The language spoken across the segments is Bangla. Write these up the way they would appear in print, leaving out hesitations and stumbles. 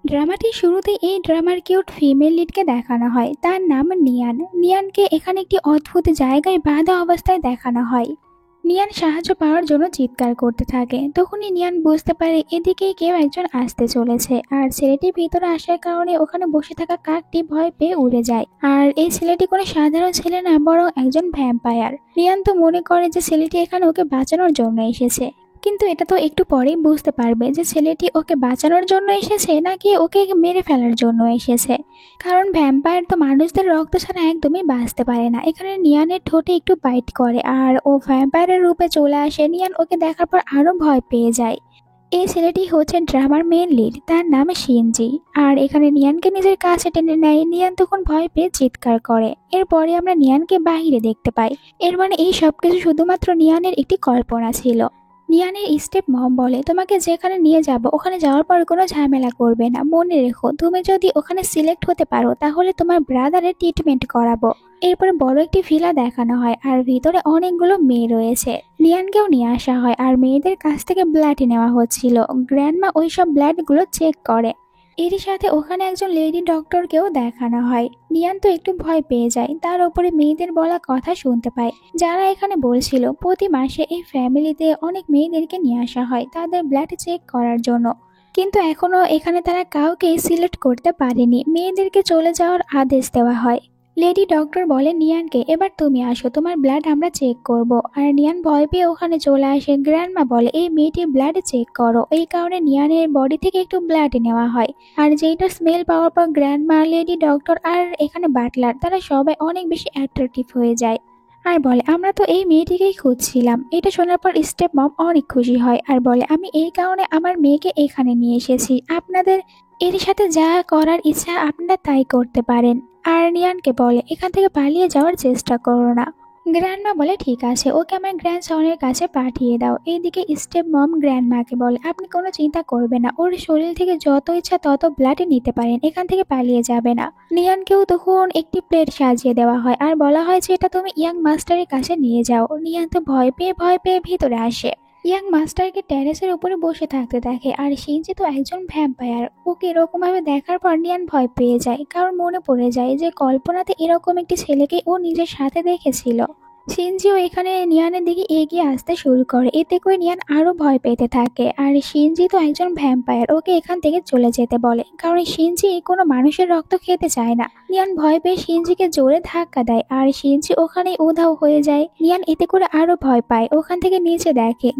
ড্রামাটির শুরুতে এই ড্রামার কিউট ফিমেল লিডকে দেখানো হয়, তার নাম নিয়ান। নিয়ানকে এখানে একটি অদ্ভুত জায়গায় বাঁধা অবস্থায় দেখানো হয়। নিয়ান সাহায্য পাওয়ার জন্য চিৎকার করতে থাকে, তখনই নিয়ান বুঝতে পারে এদিকে কেউ একজন আসতে চলেছে, আর ছেলেটি ভিতরে আসার কারণে ওখানে বসে থাকা কাকটি ভয় পেয়ে উড়ে যায়। আর এই ছেলেটি কোনো সাধারণ ছেলে না, বরং একজন ভ্যাম্পায়ার। নিয়ান তো মনে করে যে ছেলেটি এখানে ওকে বাঁচানোর জন্য এসেছে, কিন্তু এটা তো একটু পরেই বুঝতে পারবে যে ছেলেটি ওকে বাঁচানোর জন্য এসেছে নাকি ওকে মেরে ফেলার জন্য এসেছে। কারণ ভ্যাম্পায়ার তো মানুষদের রক্ত ছাড়া একদমই বাঁচতে পারে না। এখানে নিয়ানের ঠোঁটে একটু বাইট করে আর ও ভ্যাম্পায়ারের রূপে চলে আসে। নিয়ান ওকে দেখার পর আরো ভয় পেয়ে যায়। এই ছেলেটি হচ্ছে ড্রামার মেন লিড, তার নাম শিনজি। আর এখানে নিয়ানকে নিজের কাছে টেনে নেয়। নিয়ান তখন ভয় পেয়ে চিৎকার করে। এরপরে আমরা নিয়ানকে বাহিরে দেখতে পাই। এর মানে এই সবকিছু শুধুমাত্র নিয়ানের একটি কল্পনা ছিল। নিয়ানের স্টেপ মম বলে, তোমাকে যেখানে নিয়ে যাব ওখানে যাওয়ার পর কোনো ঝামেলা করবে না, মনে রেখো তুমি যদি ওখানে সিলেক্ট হতে পারো তাহলে তোমার ব্রাদারের ট্রিটমেন্ট করাবো। এরপরে বড় একটি ভিলা দেখানো হয় আর ভিতরে অনেকগুলো মেয়ে রয়েছে। নিয়ানকেও নিয়ে আসা হয় আর মেয়েদের কাছ থেকে ব্লাড নেওয়া হচ্ছিল। গ্র্যান্ডমা ওইসব ব্লাডগুলো চেক করে। এরই সাথে ওখানে একজন লেডি ডক্টরকেও দেখানো হয়। নিয়ান তো একটু ভয় পেয়ে যায়, তার উপরে মেয়েদের বলা কথা শুনতে পায়, যারা এখানে বলছিল প্রতি মাসে এই ফ্যামিলিতে অনেক মেয়েদেরকে নিয়ে আসা হয় তাদের ব্লাড চেক করার জন্য, কিন্তু এখনো এখানে তারা কাউকে সিলেক্ট করতে পারেনি। মেয়েদেরকে চলে যাওয়ার আদেশ দেওয়া হয়। লেডি ডক্টর বলে নিয়ানকে, এবার তুমি আসো, তোমার ব্লাড আমরা চেক করব। আর নিয়ান ভয় পেয়ে ওখানে চলে আসে। গ্র্যান্ডমা বলে এই মেয়েটির ব্লাড চেক করো। এই কারণে নিয়ানের বডি থেকে একটু ব্লাড নেওয়া হয়। আর যেটা স্মেল পাওয়ার পর গ্র্যান্ডমা, লেডি ডক্টর আর এখানে বাটলার তারা সবাই অনেক বেশি অ্যাট্রাকটিভ হয়ে যায় আর বলে আমরা তো এই মেয়েটিকেই খুঁজছিলাম। এটা শোনার পর স্টেপ মম অনেক খুশি হয় আর বলে আমি এই কারণে আমার মেয়েকে এখানে নিয়ে এসেছি, আপনাদের এর সাথে যা করার ইচ্ছা আপনারা তাই করতে পারেন। আর নিয়ানকে বলে এখান থেকে পালিয়ে যাওয়ার চেষ্টা করো না। গ্র্যান্ডমা বলে ঠিক আছে, ওকে আমার গ্র্যান্ডসনের কাছে পাঠিয়ে দাও। এইদিকে স্টেপ মম গ্র্যান্ডমাকে বলে আপনি কোনো চিন্তা করবেন না, ওর শরীর থেকে যত ইচ্ছা তত ব্লাড নিতে পারেন, এখান থেকে পালিয়ে যাবে না। নিয়ানকেও তখন একটি প্লেট সাজিয়ে দেওয়া হয় আর বলা হয় যে এটা তুমি ইয়াং মাস্টারের কাছে নিয়ে যাও। নিয়ান তো ভয় পেয়ে ভিতরে আসে। ইয়াং মাস্টারকে টেরেসের উপরে বসে থাকতে দেখে আর শিনজি তো একজন ভ্যাম্পায়ার। ওকে এরকম ভাবে দেখার পর নিয়ান ভয় পেয়ে যায়, কারণ মনে পড়ে যায় যে কল্পনাতে এরকম একটি ছেলেকে ও নিজের সাথে দেখেছিল। শিনজিও এখানে নিয়ানের দিকে এগিয়ে আসতে শুরু করে, এতে করে নিয়ান আরো ভয় পেতে থাকে। আর শিনজি তো একজন ভ্যাম্পায়ার, ওকে এখান থেকে চলে যেতে বলে, কারণ শিনজি কোনো মানুষের রক্ত খেতে চায় না। নিয়ান ভয় পেয়ে শিনজিকে জোরে ধাক্কা দেয় আর শিনজি ওখানেই উধাও হয়ে যায়। নিয়ান এতে করে আরো ভয় পায়, ওখান থেকে নিচে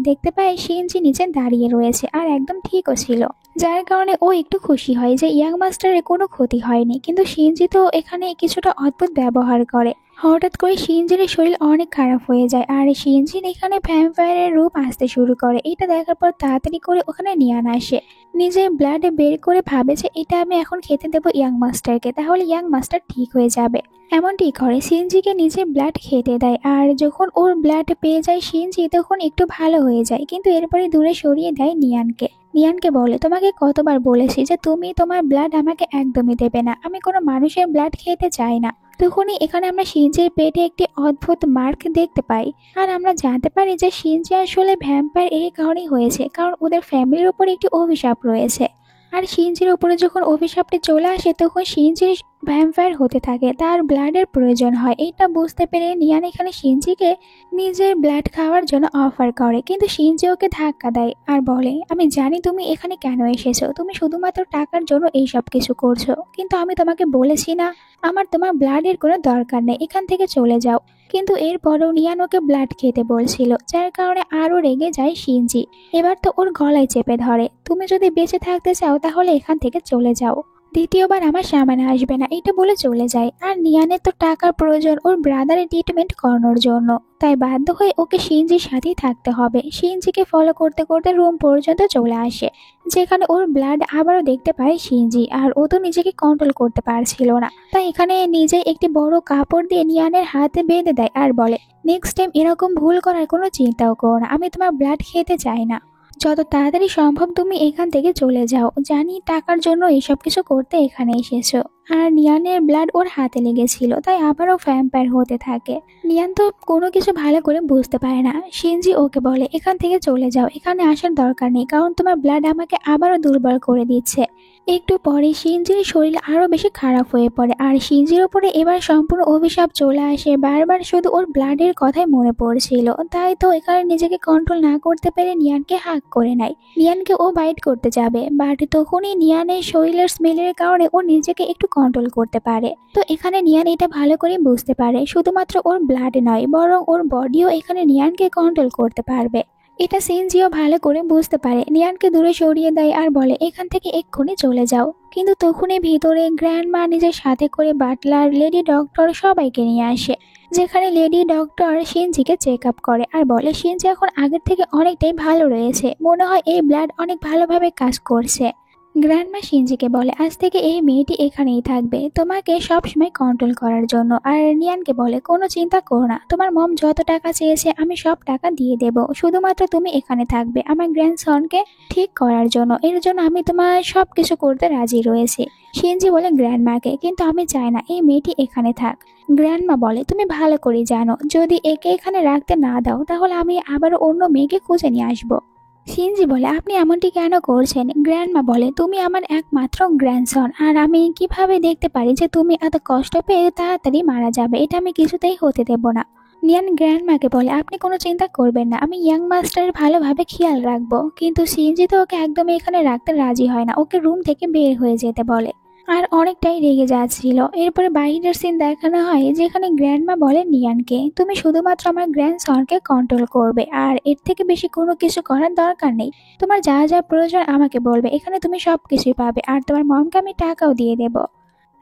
দেখতে পায় শিনজি নিচে দাঁড়িয়ে রয়েছে আর একদম ঠিকও ছিল, যার কারণে ও একটু খুশি হয় যে ইয়াং মাস্টারের কোনো ক্ষতি হয়নি। কিন্তু শিনজি তো এখানে কিছুটা অদ্ভুত ব্যবহার করে। হঠাৎ করে শিনজির শরীর অনেক খারাপ হয়ে যায় আর শিনজিন এখানে ভ্যাম্পায়ারের রূপ আসতে শুরু করে। এটা দেখার পর তাড়াতাড়ি করে ওখানে নিয়ান আসে, নিজের ব্লাড বের করে ভাবে যে এটা আমি এখন খেতে দেবো ইয়াং মাস্টারকে, তাহলে ইয়াং মাস্টার ঠিক হয়ে যাবে। এমনটি করে শিনজিকে নিজের ব্লাড খেতে দেয় আর যখন ওর ব্লাড পেয়ে যায় শিনজি তখন একটু ভালো হয়ে যায়, কিন্তু এরপরে দূরে সরিয়ে দেয় নিয়ানকে। নিয়ানকে বলে তোমাকে কতবার বলেছি যে তুমি তোমার ব্লাড আমাকে একদমই দেবে না, আমি কোনো মানুষের ব্লাড খেতে চাই না। তখনই এখানে আমরা শিনজির পেটে একটি অদ্ভুত মার্ক দেখতে পাই আর আমরা জানতে পারি যে শিনজি আসলে ভ্যাম্পায়ার এই কারণেই হয়েছে, কারণ ওদের ফ্যামিলির উপর একটি অভিশাপ রয়েছে। আর শিনজির উপরে যখন অভিশাপটি চলে আসে তখন শিনজি ভ্যাম্পায়ার হতে থাকে, তার ব্লাডের প্রয়োজন হয়। এটা বুঝতে পেরে নিয়ান এখানে শিনজিকে নিজের ব্লাড খাওয়ার জন্য অফার করে, কিন্তু শিনজি ওকে ধাক্কা দেয় আর বলে আমি জানি তুমি এখানে কেন এসেছো, তুমি শুধুমাত্র টাকার জন্য এই সব কিছু করছো, কিন্তু আমি তোমাকে বলেছি না আমার তোমার ব্লাডের কোনো দরকার নেই, এখান থেকে চলে যাও। কিন্তু এরপরও নিয়ান ওকে ব্লাড খেতে বলছিল, যার কারণে আরো রেগে যায় শিনজি। এবার তো ওর গলায় চেপে ধরে, তুমি যদি বেঁচে থাকতে চাও তাহলে এখান থেকে চলে যাও, দ্বিতীয়বার আমার সামনে আসবে না, এটা বলে চলে যায়। আর নিয়ানের তো টাকার প্রয়োজন ওর ব্রাদারের ট্রিটমেন্ট করানোর জন্য, তাই বাধ্য হয়ে ওকে শিনজির সাথেই থাকতে হবে। শিনজিকে ফলো করতে করতে রুম পর্যন্ত চলে আসে, যেখানে ওর ব্লাড আবারও দেখতে পায় শিনজি। আর ও তো নিজেকে কন্ট্রোল করতে পারছিল না, তাই এখানে নিজে একটি বড় কাপড় দিয়ে নিয়ানের হাতে বেঁধে দেয় আর বলে নেক্সট টাইম এরকম ভুল করার কোনো চিন্তাও করো না, আমি তোমার ব্লাড খেতে চাই না, যত তাড়াতাড়ি সম্ভব তুমি এখান থেকে চলে যাও, জানি টাকার জন্য এইসব কিছু করতে এখানে এসেছো। আর নিয়ানের ব্লাড ওর হাতে লেগেছিল, তাই আবারও ভ্যাম্পায়ার হতে থাকে। নিয়ান তো কোনো কিছু ভালো করে বুঝতে পারে না। শিনজি ওকে বলে এখান থেকে চলে যাও, এখানে আসার দরকার নেই, কারণ তোমার ব্লাড আমাকে আবারও দুর্বল করে দিচ্ছে। একটু পরে শিনজির শরীর আরো বেশি খারাপ হয়ে পড়ে আর শিনজির উপরে এবার সম্পূর্ণ অভিশাপ চলে আসে। বারবার শুধু ওর ব্লাডের কথাই মনে পড়ছিল, তাই তো এখানে নিজেকে কন্ট্রোল না করতে পেরে নিয়ানকে হাক করে নেয়। নিয়ানকে ও বাইট করতে যাবে, বাট তখনই নিয়ানের শরীরের স্মেলের কারণে ও নিজেকে একটু কন্ট্রোল করতে পারে। তো এখানে নিয়ান এটা ভালো করে বুঝতে পারে শুধুমাত্র ওর ব্লাড নয়, বরং ওর বডিও এখানে নিয়ানকে কন্ট্রোল করতে পারবে। এটা সিনজিও ভালো করে বুঝতে পারে, নিয়ানকে দূরে সরিয়ে দেয় আর বলে এখান থেকে এক্ষুনি চলে যাও। কিন্তু তখনই ভিতরে গ্র্যান্ডমা নিজের সাথে করে বাটলার, লেডি ডক্টর সবাইকে নিয়ে আসে, যেখানে লেডি ডক্টর সিনজিকে চেক আপ করে আর বলে সিনজি এখন আগের থেকে অনেকটাই ভালো রয়েছে, মনে হয় এই ব্লাড অনেক ভালোভাবে কাজ করছে। গ্র্যান্ডমা সিনজিকে বলে আজ থেকে এই মেয়েটি এখানেই থাকবে তোমাকে সবসময় কন্ট্রোল করার জন্য। আর নিয়ানকে বলে কোনো চিন্তা করো না, তোমার মম যত টাকা চেয়েছে আমি সব টাকা দিয়ে দেব, শুধুমাত্র তুমি এখানে থাকবে আমার গ্র্যান্ডসনকে ঠিক করার জন্য। এর জন্য আমি তোমার সব কিছু করতে রাজি রয়েছি। সিনজি বলে গ্র্যান্ডমাকে কিন্তু আমি চাই না এই মেয়েটি এখানে থাক। গ্র্যান্ডমা বলে তুমি ভালো করে জানো যদি একে এখানে রাখতে না দাও তাহলে আমি আবার অন্য মেয়েকে খুঁজে নিয়ে আসবো। সিনজি বলে আপনি এমনটি কেন করছেন? গ্র্যান্ডমা বলে তুমি আমার একমাত্র গ্র্যান্ডসন আর আমি কিভাবে দেখতে পারি যে তুমি এত কষ্ট পেয়ে তাড়াতাড়ি মারা যাবে, এটা আমি কিছুতেই হতে দেব না। নিয়ান গ্র্যান্ডমাকে বলে আপনি কোনো চিন্তা করবেন না, আমি ইয়াং মাস্টারের ভালোভাবে খেয়াল রাখবো। কিন্তু সিনজি তো ওকে একদমই এখানে রাখতে রাজি হয় না, ওকে রুম থেকে বের হয়ে যেতে বলে আর অনেকটাই রেগে যাচ্ছিল। এরপরে বাইরের সিন দেখানো হয় যেখানে গ্র্যান্ডমা বলে নিয়ানকে তুমি শুধুমাত্র আমার গ্র্যান্ডসনকে কন্ট্রোল করবে আর এর থেকে বেশি কোনো কিছু করার দরকার নেই। তোমার যা যা প্রয়োজন আমাকে বলবে, এখানে তুমি সবকিছুই পাবে আর তোমার মমকে আমি টাকাও দিয়ে দেব।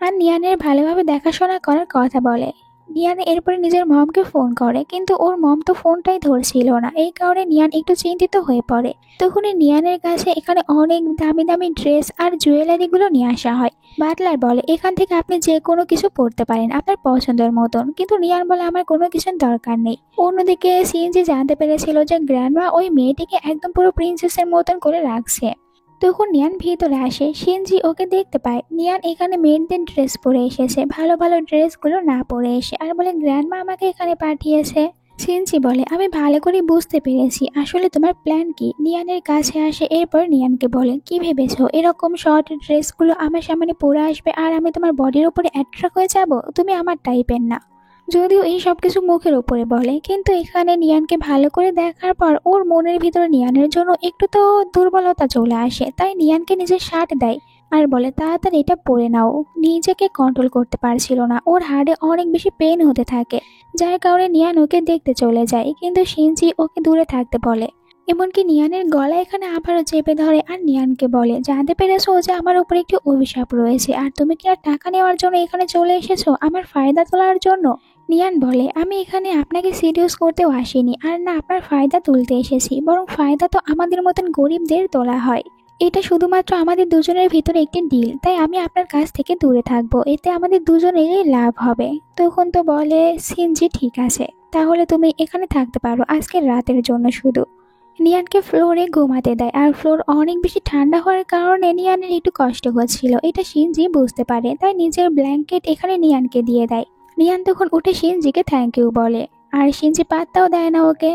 আর নিয়ানের ভালোভাবে দেখাশোনা করার কথা বলে। নিয়ান এরপরে নিজের মমকে ফোন করে কিন্তু ওর মম তো ফোনটাই ধরছিল না, এই কারণে নিয়ান একটু চিন্তিত হয়ে পড়ে। তখনই নিয়ানের কাছে এখানে অনেক দামি দামি ড্রেস আর জুয়েলারিগুলো নিয়ে আসা হয়। বাটলার বলে এখান থেকে আপনি যে কোনো কিছু পরতে পারেন আপনার পছন্দের মতন, কিন্তু নিয়ান বলে আমার কোনো কিছুর দরকার নেই। অন্যদিকে সিএনজি জানতে পেরেছিল যে গ্র্যান্ডমা ওই মেয়েটিকে একদম পুরো প্রিন্সেসের মতন করে রাখছে। তখন নিয়ান ভিতরে আসে, সিনজি ওকে দেখতে পায়। নিয়ান এখানে মেয়েদের ড্রেস পরে এসেছে, ভালো ভালো ড্রেসগুলো না পরে এসে, আর বলে গ্র্যান্ডমা আমাকে এখানে পাঠিয়েছে। সিনজি বলে আমি ভালো করে বুঝতে পেরেছি আসলে তোমার প্ল্যান কি। নিয়ানের কাছে আসে, এরপর নিয়ানকে বলে কি ভেবেছো এরকম শর্ট ড্রেসগুলো আমার সামনে পরে আসবে আর আমি তোমার বডির উপরে অ্যাট্রাক্ট হয়ে যাব? তুমি আমার টাইপের না। যদিও এই সব কিছু মুখের উপরে বলে, কিন্তু এখানে নিয়ানকে ভালো করে দেখার পর ওর মনের ভিতরে নিয়ানের জন্য একটু তো দুর্বলতা চলে আসে, তাই নিয়ানকে নিজের শার্ট দেয় আর বলে তাড়াতাড়ি এটা পরে নাও। নিজেকে কন্ট্রোল করতে পারছিল না, ওর হাড়ে অনেক বেশি পেন হতে থাকে, যার কারণে নিয়ান ওকে দেখতে চলে যায়, কিন্তু শিনজি ওকে দূরে থাকতে বলে। এমনকি নিয়ানের গলা এখানে আবারও চেপে ধরে আর নিয়ানকে বলে জানতে পেরেছো যে আমার উপরে একটি অভিশাপ রয়েছে আর তুমি কি আর টাকা নেওয়ার জন্য এখানে চলে এসেছো আমার ফায়দা তোলার জন্য? নিয়ান বলে আমি এখানে আপনাকে সিরিয়াস করতেও আসিনি আর না আপনার ফায়দা তুলতে এসেছি, বরং ফায়দা তো আমাদের মতন গরিবদের তোলা হয়। এটা শুধুমাত্র আমাদের দুজনের ভিতরে একটি ডিল, তাই আমি আপনার কাছ থেকে দূরে থাকবো, এতে আমাদের দুজনেরই লাভ হবে। তখন তো বলে সিনজি ঠিক আছে, তাহলে তুমি এখানে থাকতে পারো আজকের রাতের জন্য শুধু। নিয়ানকে ফ্লোরে ঘুমাতে দেয় আর ফ্লোর অনেক বেশি ঠান্ডা হওয়ার কারণে নিয়ানের একটু কষ্ট হচ্ছিল, এটা সিনজি বুঝতে পারে, তাই নিজের ব্ল্যাঙ্কেট এখানে নিয়ানকে দিয়ে দেয়। নিয়ান তখন উঠে সিনজিকে থ্যাংক ইউ বলে আর সিনজি পাত্তাও দেয় না ওকে।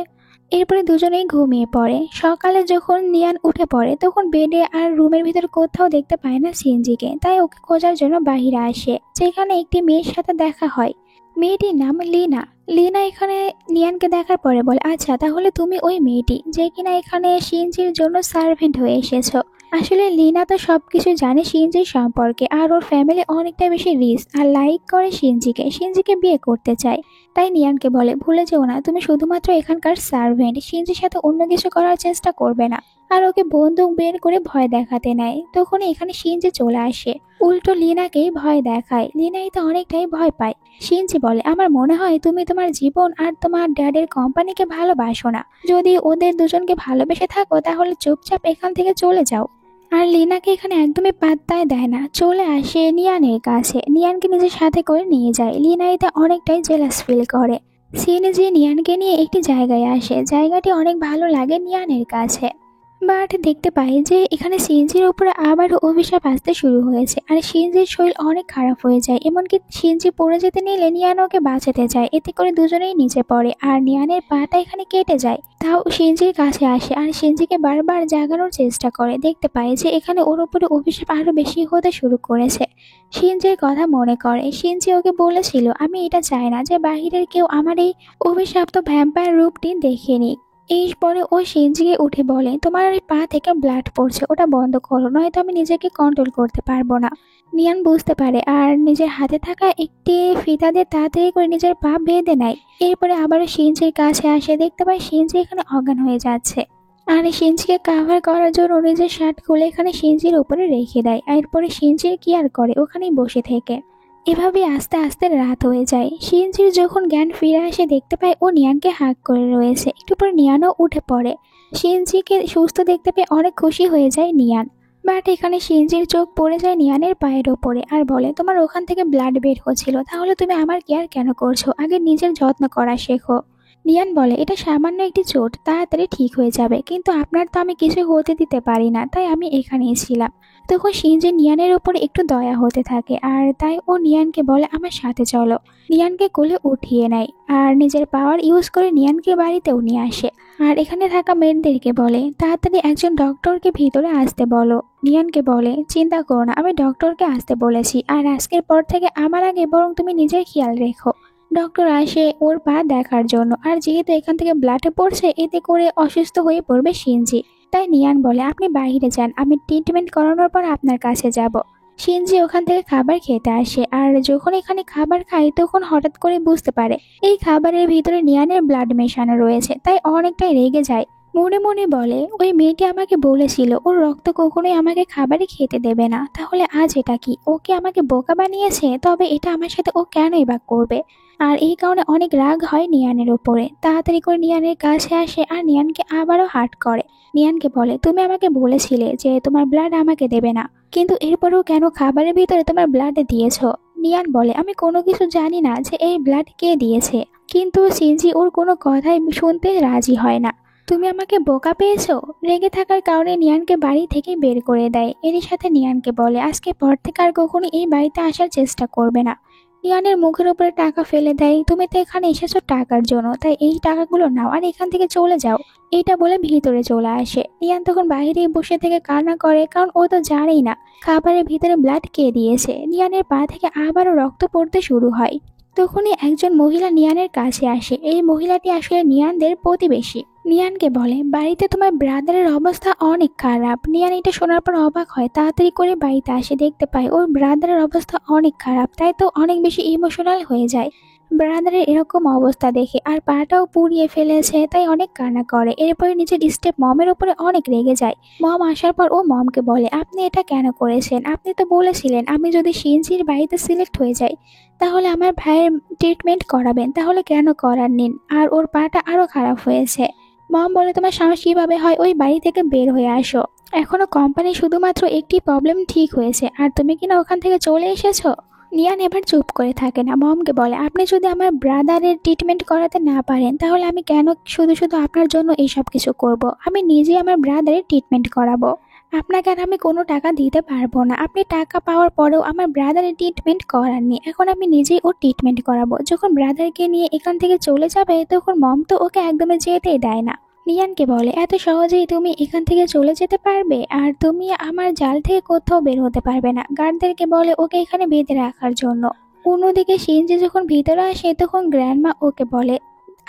এরপরে দুজনেই ঘুমিয়ে পড়ে। সকালে যখন নিয়ান উঠে পড়ে তখন বেডে আর রুমের ভিতর কোথাও দেখতে পায় না সিনজিকে, তাই ওকে খোঁজার জন্য বাহিরে আসে, যেখানে একটি মেয়ের সাথে দেখা হয়। মেয়েটির নাম লিনা। লিনা এখানে নিয়ানকে দেখার পরে বলে আচ্ছা তাহলে তুমি ওই মেয়েটি যে কিনা এখানে সিনজির জন্য সার্ভেন্ট হয়ে এসেছো। আসলে লিনা তো সবকিছু জানে সিনজির সম্পর্কে আর ওর ফ্যামিলি অনেকটা বেশি রিচ আর লাইক করে সিনজিকে বিয়ে করতে চায়। তাই নিয়ানকে বলে ভুলে যেও না তুমি শুধুমাত্র এখানকার সার্ভেন্ট, সিনজির সাথে অন্য কিছু করার চেষ্টা করবে না। আর ওকে বন্দুক বের করে ভয় দেখাতে নেয়। তখন এখানে সিনজি চলে আসে, উল্টো লিনাকেই ভয় দেখায়। লিনাই তো অনেকটাই ভয় পায়। সিনজি বলে আমার মনে হয় তুমি তোমার জীবন আর তোমার ড্যাডের কোম্পানিকে ভালোবাসো না, যদি ওদের দুজনকে ভালোবেসে থাকো তাহলে চুপচাপ এখান থেকে চলে যাও। আর লিনাকে এখানে একদমই পাত্তায় দেয় না, চলে আসে নিয়ানের কাছে, নিয়ানকে নিজের সাথে করে নিয়ে যায়। লিনা এতে অনেকটাই জেলাস ফিল করে। সিনজি নিয়ানকে নিয়ে একটি জায়গায় আসে, জায়গাটি অনেক ভালো লাগে নিয়ানের কাছে। বাট দেখতে পাই যে এখানে শিনজির উপরে আবারও অভিশাপ আসতে শুরু হয়েছে, আর শিনজির শরীর অনেক খারাপ হয়ে যায়। এমনকি শিনজি পড়ে যেতে নিলে নিয়ান ওকে বাঁচাতে যায়, এতে করে দুজনেই নিচে পড়ে আর নিয়ানের পাটা এখানে কেটে যায়। তাও শিনজির কাছে আসে আর শিনজিকে বারবার জাগানোর চেষ্টা করে। দেখতে পায় যে এখানে ওর উপরে অভিশাপ আরো বেশি হতে শুরু করেছে। শিনজির কথা মনে করে। শিনজি ওকে বলেছিল, আমি এটা চাই না যে বাহিরের কেউ আমার এই অভিশপ্ত ভ্যাম্পায়ার রূপটি দেখে নিক। এই পরে ও শিনজিকে উঠে বলে, তোমার ওই পা থেকে ব্লাড পড়ছে, ওটা বন্ধ করো, নয়তো আমি নিজেকে কন্ট্রোল করতে পারবো না। নিয়ান বুঝতে পারে আর নিজের হাতে থাকা একটি ফিতা দিয়ে তাড়াতাড়ি করে নিজের পা বেঁধে নেয়। এরপরে আবারও শিনজির কাছে আসে, দেখতে পায় শিনজি এখানে অজ্ঞান হয়ে যাচ্ছে। আর শিনজিকে কাভার করার জন্য নিজের শার্ট খুলে এখানে শিনজির উপরে রেখে দেয়। এরপরে শিনজির কি আর করে, ওখানেই বসে থেকে। এভাবে আস্তে আস্তে রাত হয়ে যায়। শিনজির যখন জ্ঞান ফিরে আসে দেখতে পায় ও নিয়ানকে হাঁক করে রয়েছে। একটু পর নিয়ানও উঠে পড়ে। শিনজিকে সুস্থ দেখতে পেয়ে অনেক খুশি হয়ে যায় নিয়ান। বাট এখানে শিনজির চোখ পড়ে যায় নিয়ানের পায়ের ওপরে আর বলে, তোমার ওখান থেকে ব্লাড বের হচ্ছিল, তাহলে তুমি আমার কেয়ার কেন করছো? আগে নিজের যত্ন করা শেখো। নিয়ান বলে, এটা সামান্য একটি চোট, তাড়াতাড়ি ঠিক হয়ে যাবে, কিন্তু আপনার তো আমি কিছু হতে দিতে পারি না, তাই আমি এখানেই ছিলাম। তখন শিনজি নিয়ানের উপর একটু দয়া হতে থাকে আর তাই ও নিয়ানকে বলে, আমার সাথে চলো। নিয়ানকে কোলে উঠিয়ে নেয় আর নিজের পাওয়ার ইউজ করে নিয়ানকে বাড়িতেও নিয়ে আসে। আর এখানে থাকা মেয়েদেরকে বলে, তাড়াতাড়ি একজন ডক্টরকে ভিতরে আসতে বলো। নিয়ানকে বলে, চিন্তা করো না, আমি ডক্টরকে আসতে বলেছি, আর আজকের পর থেকে আমার আগে বরং তুমি নিজের খেয়াল রেখো। ডক্টর আসে ওর পা দেখার জন্য, আর যেহেতু এখান থেকে ব্লাড পড়ছে, এতে করে অসুস্থ হয়ে পড়বে শিনজি। তাই নিয়ান বলে, আপনি বাইরে যান, আমি ট্রিটমেন্ট করানোর পর আপনার কাছে যাব। শিনজি ওখান থেকে খাবার খেতে আসে, আর যখন এখানে খাবার খায় তখন হঠাৎ করে বুঝতে পারে এই খাবারের ভিতরে নিয়ানের ব্লাড মেশানো রয়েছে। তাই অনেকটাই রেগে যায়। মনে মনে বলে, ওই মেয়েটি আমাকে বলেছিল ওর রক্ত কখনোই আমাকে খাবারে খেতে দেবে না, তাহলে আজ এটা কি? ওকে আমাকে বোকা বানিয়েছে, তবে এটা আমার সাথে ও কেনই বা করবে? আর এই কারণে অনেক রাগ হয় নিয়ানের উপরে। তাড়াতাড়ি করে নিয়ানের কাছে আসে আর নিয়ানকে আবারও হার্ট করে। নিয়ানকে বলে, তুমি আমাকে বলেছিলে যে তোমার ব্লাড আমাকে দেবে না, কিন্তু এরপরেও কেন খাবারের ভিতরে তোমার ব্লাড দিয়েছো? নিয়ান বলে, আমি কোনো কিছু জানি না যে এই ব্লাড কে দিয়েছে। কিন্তু শিনজি ওর কোনো কথাই শুনতে রাজি হয় না। তুমি আমাকে বোকা পেয়েছো? রেগে থাকার কারণে নিয়ানকে বাড়ি থেকে বের করে দেয়। এরই সাথে নিয়ানকে বলে, আজকে পর থেকে আর কখনো এই বাড়িতে আসার চেষ্টা করবে না। নিয়ানের মুখের উপরে টাকা ফেলে দেয়, তুমি তো এখানে এসেছো টাকার জন্য, তাই এই টাকাগুলো নাও আর এখান থেকে চলে যাও। এইটা বলে ভিতরে চলে আসে। নিয়ান তখন বাইরেই বসে থেকে কান্না করে, কারণ ও তো জানেই না খাবারের ভিতরে ব্লাড কে দিয়েছে। নিয়ানের পা থেকে আবারও রক্ত পড়তে শুরু হয়। তখনই একজন মহিলা নিয়ানের কাছে আসে। এই মহিলাটি আসলে নিয়ানদের প্রতিবেশী। নিয়ানকে বলে, বাড়িতে তোমার ব্রাদারের অবস্থা অনেক খারাপ। নিয়ান এটা শোনার পর অবাক হয়। তাড়াতাড়ি করে বাড়িতে আসে, দেখতে পায় ওর ব্রাদারের অবস্থা অনেক খারাপ, তাই তো অনেক বেশি ইমোশনাল হয়ে যায় ব্রাদারের এরকম অবস্থা দেখে। আর পাটাও পুড়িয়ে ফেলেছে, তাই অনেক কান্না করে। এরপরে নিজের স্টেপ মমের উপরে অনেক রেগে যায়। মম আসার পর ও মমকে বলে, আপনি এটা কেন করেছেন? আপনি তো বলেছিলেন আমি যদি শিনজির বাড়িতে সিলেক্ট হয়ে যাই তাহলে আমার ভাইয়ের ট্রিটমেন্ট করাবেন, তাহলে কেন করার নিন? আর ওর পাটা আরো খারাপ হয়েছে। মম বলে, তোমার সাহস কিভাবে হয়? ওই বাড়ি থেকে বের হয়ে আসো। এখনো কোম্পানি শুধুমাত্র একটি প্রবলেম ঠিক হয়েছে আর তুমি কিনা ওখান থেকে চলে এসেছো। নিয়ান এবার চুপ করে থাকে না। মমকে বলে, আপনি যদি আমার ব্রাদারের ট্রিটমেন্ট করাতে না পারেন তাহলে আমি কেন শুধু শুধু আপনার জন্য এইসব কিছু করব? আমি নিজে আমার ব্রাদারের ট্রিটমেন্ট করাবো। আপনাকে আর আমি কোনো টাকা দিতে পারবো না। আপনি টাকা পাওয়ার পরেও আমার ব্রাদারের ট্রিটমেন্ট করাননি, এখন আমি নিজেই ওর ট্রিটমেন্ট করাবো। যখন ব্রাদারকে নিয়ে এখান থেকে চলে যাবে তখন মম তো ওকে একদমই যেতেই দেয় না। নিয়ানকে বলে, এত সহজেই তুমি এখান থেকে চলে যেতে পারবে? আর তুমি আমার জাল থেকে কোথাও বের হতে পারবে না। গার্ডদেরকে বলে ওকে এখানে বেঁধে রাখার জন্য। অন্যদিকে শিনজি যখন ভিতরে আসে তখন গ্র্যান্ডমা ওকে বলে,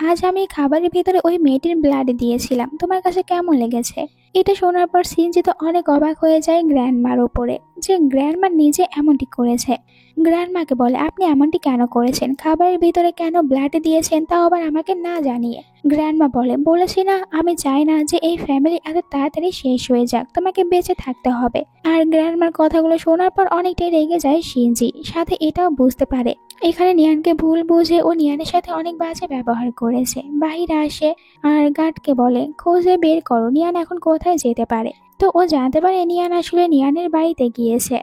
আজ আমি খাবারের ভিতরে ওই মেয়েটির ব্লাড দিয়েছিলাম, তোমার কাছে কেমন লেগেছে? এটা শোনার পর শিনজি তো অনেক অবাক হয়ে যায় গ্র্যান্ডমার উপরে, যে গ্র্যান্ডমা নিজে এমনটি করেছে। গ্র্যান্ডমাকে বলে, আপনি এমনটি কেন করেছেন? খাবারের ভিতরে কেন ব্লাড দিয়েছেন, তাও আবার আমাকে না জানিয়ে? গ্র্যান্ডমা বলে, বলেছি না আমি চাই না যে এই ফ্যামিলি এত তাড়াতাড়ি শেষ হয়ে যাক, তোমাকে বেঁচে থাকতে হবে। আর গ্র্যান্ডমার কথাগুলো শোনার পর অনেকটাই রেগে যায় শিনজি, সাথে এটাও বুঝতে পারে এখানে নিয়ানকে ভুল বুঝে ও নিয়ানের সাথে অনেক বাজে ব্যবহার করেছে। বাহিরে আসে আর গার্ডকে বলে, খোঁজে বের করো নিয়ান এখন কোথায় যেতে পারে। তো ও জানতে পারে নিয়ান আসলে নিয়ানের বাড়িতে গিয়েছে।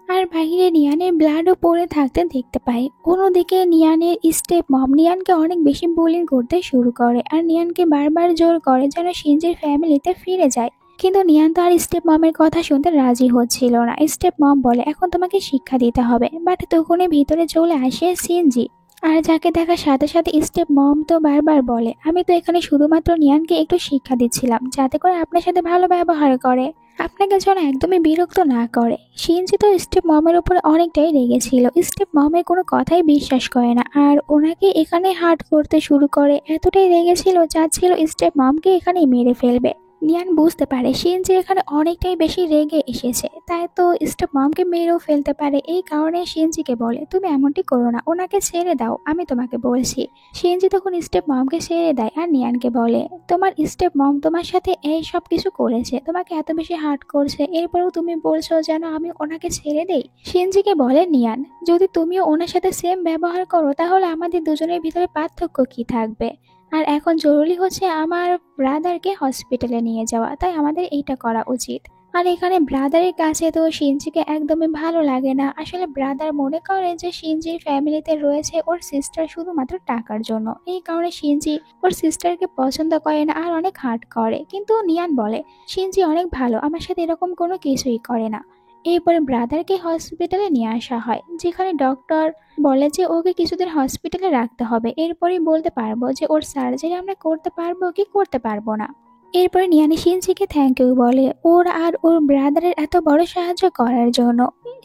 আর বাহিরে নিয়ানের ব্লাডও পড়ে থাকতে দেখতে পায়। অন্যদিকে নিয়ানের স্টেপ মম নিয়ানকে অনেক বেশি বুলিং করতে শুরু করে আর নিয়ানকে বারবার জোর করে যেন শিনজির ফ্যামিলিতে ফিরে যায়। কিন্তু নিয়ান তো আর স্টেপ মমের কথা শুনতে রাজি হচ্ছিল না। স্টেপ মম বলে এখন তোমাকে শিক্ষা দিতে হবে, বাট তখনই ভিতরে চলে আসে সিনজি। আর যাকে দেখার সাথে সাথে স্টেপ মম তো বারবার বলে আমি তো এখানে শুধুমাত্র নিয়ানকে একটু শিক্ষা দিচ্ছিলাম যাতে করে আপনার সাথে ভালো ব্যবহার করে, আপনাকে যেন একদমই বিরক্ত না করে। সিনজি তো স্টেপ মমের উপরে অনেকটাই রেগেছিল। স্টেপ মমের কোনো কথাই বিশ্বাস করে না আর ওনাকে এখানে হার্ট করতে শুরু করে। এতটাই রেগেছিল চাচ্ছিল স্টেপ মমকে এখানে মেরে ফেলবে। নিয়ান বুঝতে পারে সিনজি এখানে অনেকটাই বেশি রেগে এসেছে, তাই তো স্টেপ মমকে মেরেও ফেলতে পারে। এই কারণে সিনজিকে বলে তুমি এমনটি করো না, ওনাকে ছেড়ে দাও, আমি তোমাকে বলছি। সিনজি তখন স্টেপ মমকে ছেড়ে দেয় আর নিয়ানকে বলে তোমার স্টেপ মম তোমার সাথে এই সব কিছু করেছে, তোমাকে এত বেশি হার্ট করছে, এরপরেও তুমি বলছো যেন আমি ওনাকে ছেড়ে দেই। সিনজিকে বলে নিয়ান যদি তুমিও ওনার সাথে সেম ব্যবহার করো তাহলে আমাদের দুজনের ভিতরে পার্থক্য কি থাকবে? আর এখন জরুরি হচ্ছে আমার ব্রাদারকে হসপিটালে নিয়ে যাওয়া, তাই আমাদের এইটা করা উচিত। আর এখানে ব্রাদারের কাছে তো সিনজিকে একদমই ভালো লাগে না। আসলে ব্রাদার মনে করে যে সিনজির ফ্যামিলিতে রয়েছে ওর সিস্টার শুধুমাত্র টাকার জন্য, এই কারণে সিনজি ওর সিস্টারকে পছন্দ করে না আর অনেক হার্ট করে। কিন্তু নিয়ান বলে সিনজি অনেক ভালো, আমার সাথে এরকম কোনো কিছুই করে না। এরপরে ব্রাদারকে হসপিটালে নিয়ে আসা হয়, যেখানে ডক্টর বলে যে ওকে কিছুদিন হসপিটালে রাখতে হবে, এরপরেই বলতে পারবো যে ওর সার্জারি আমরা করতে পারবো কি করতে পারবো না। এরপরে নিয়ানি সিনজিকে থ্যাংক ইউ বলে ওর আর ওর ব্রাদারের এত বড় সাহায্য করার জন্য।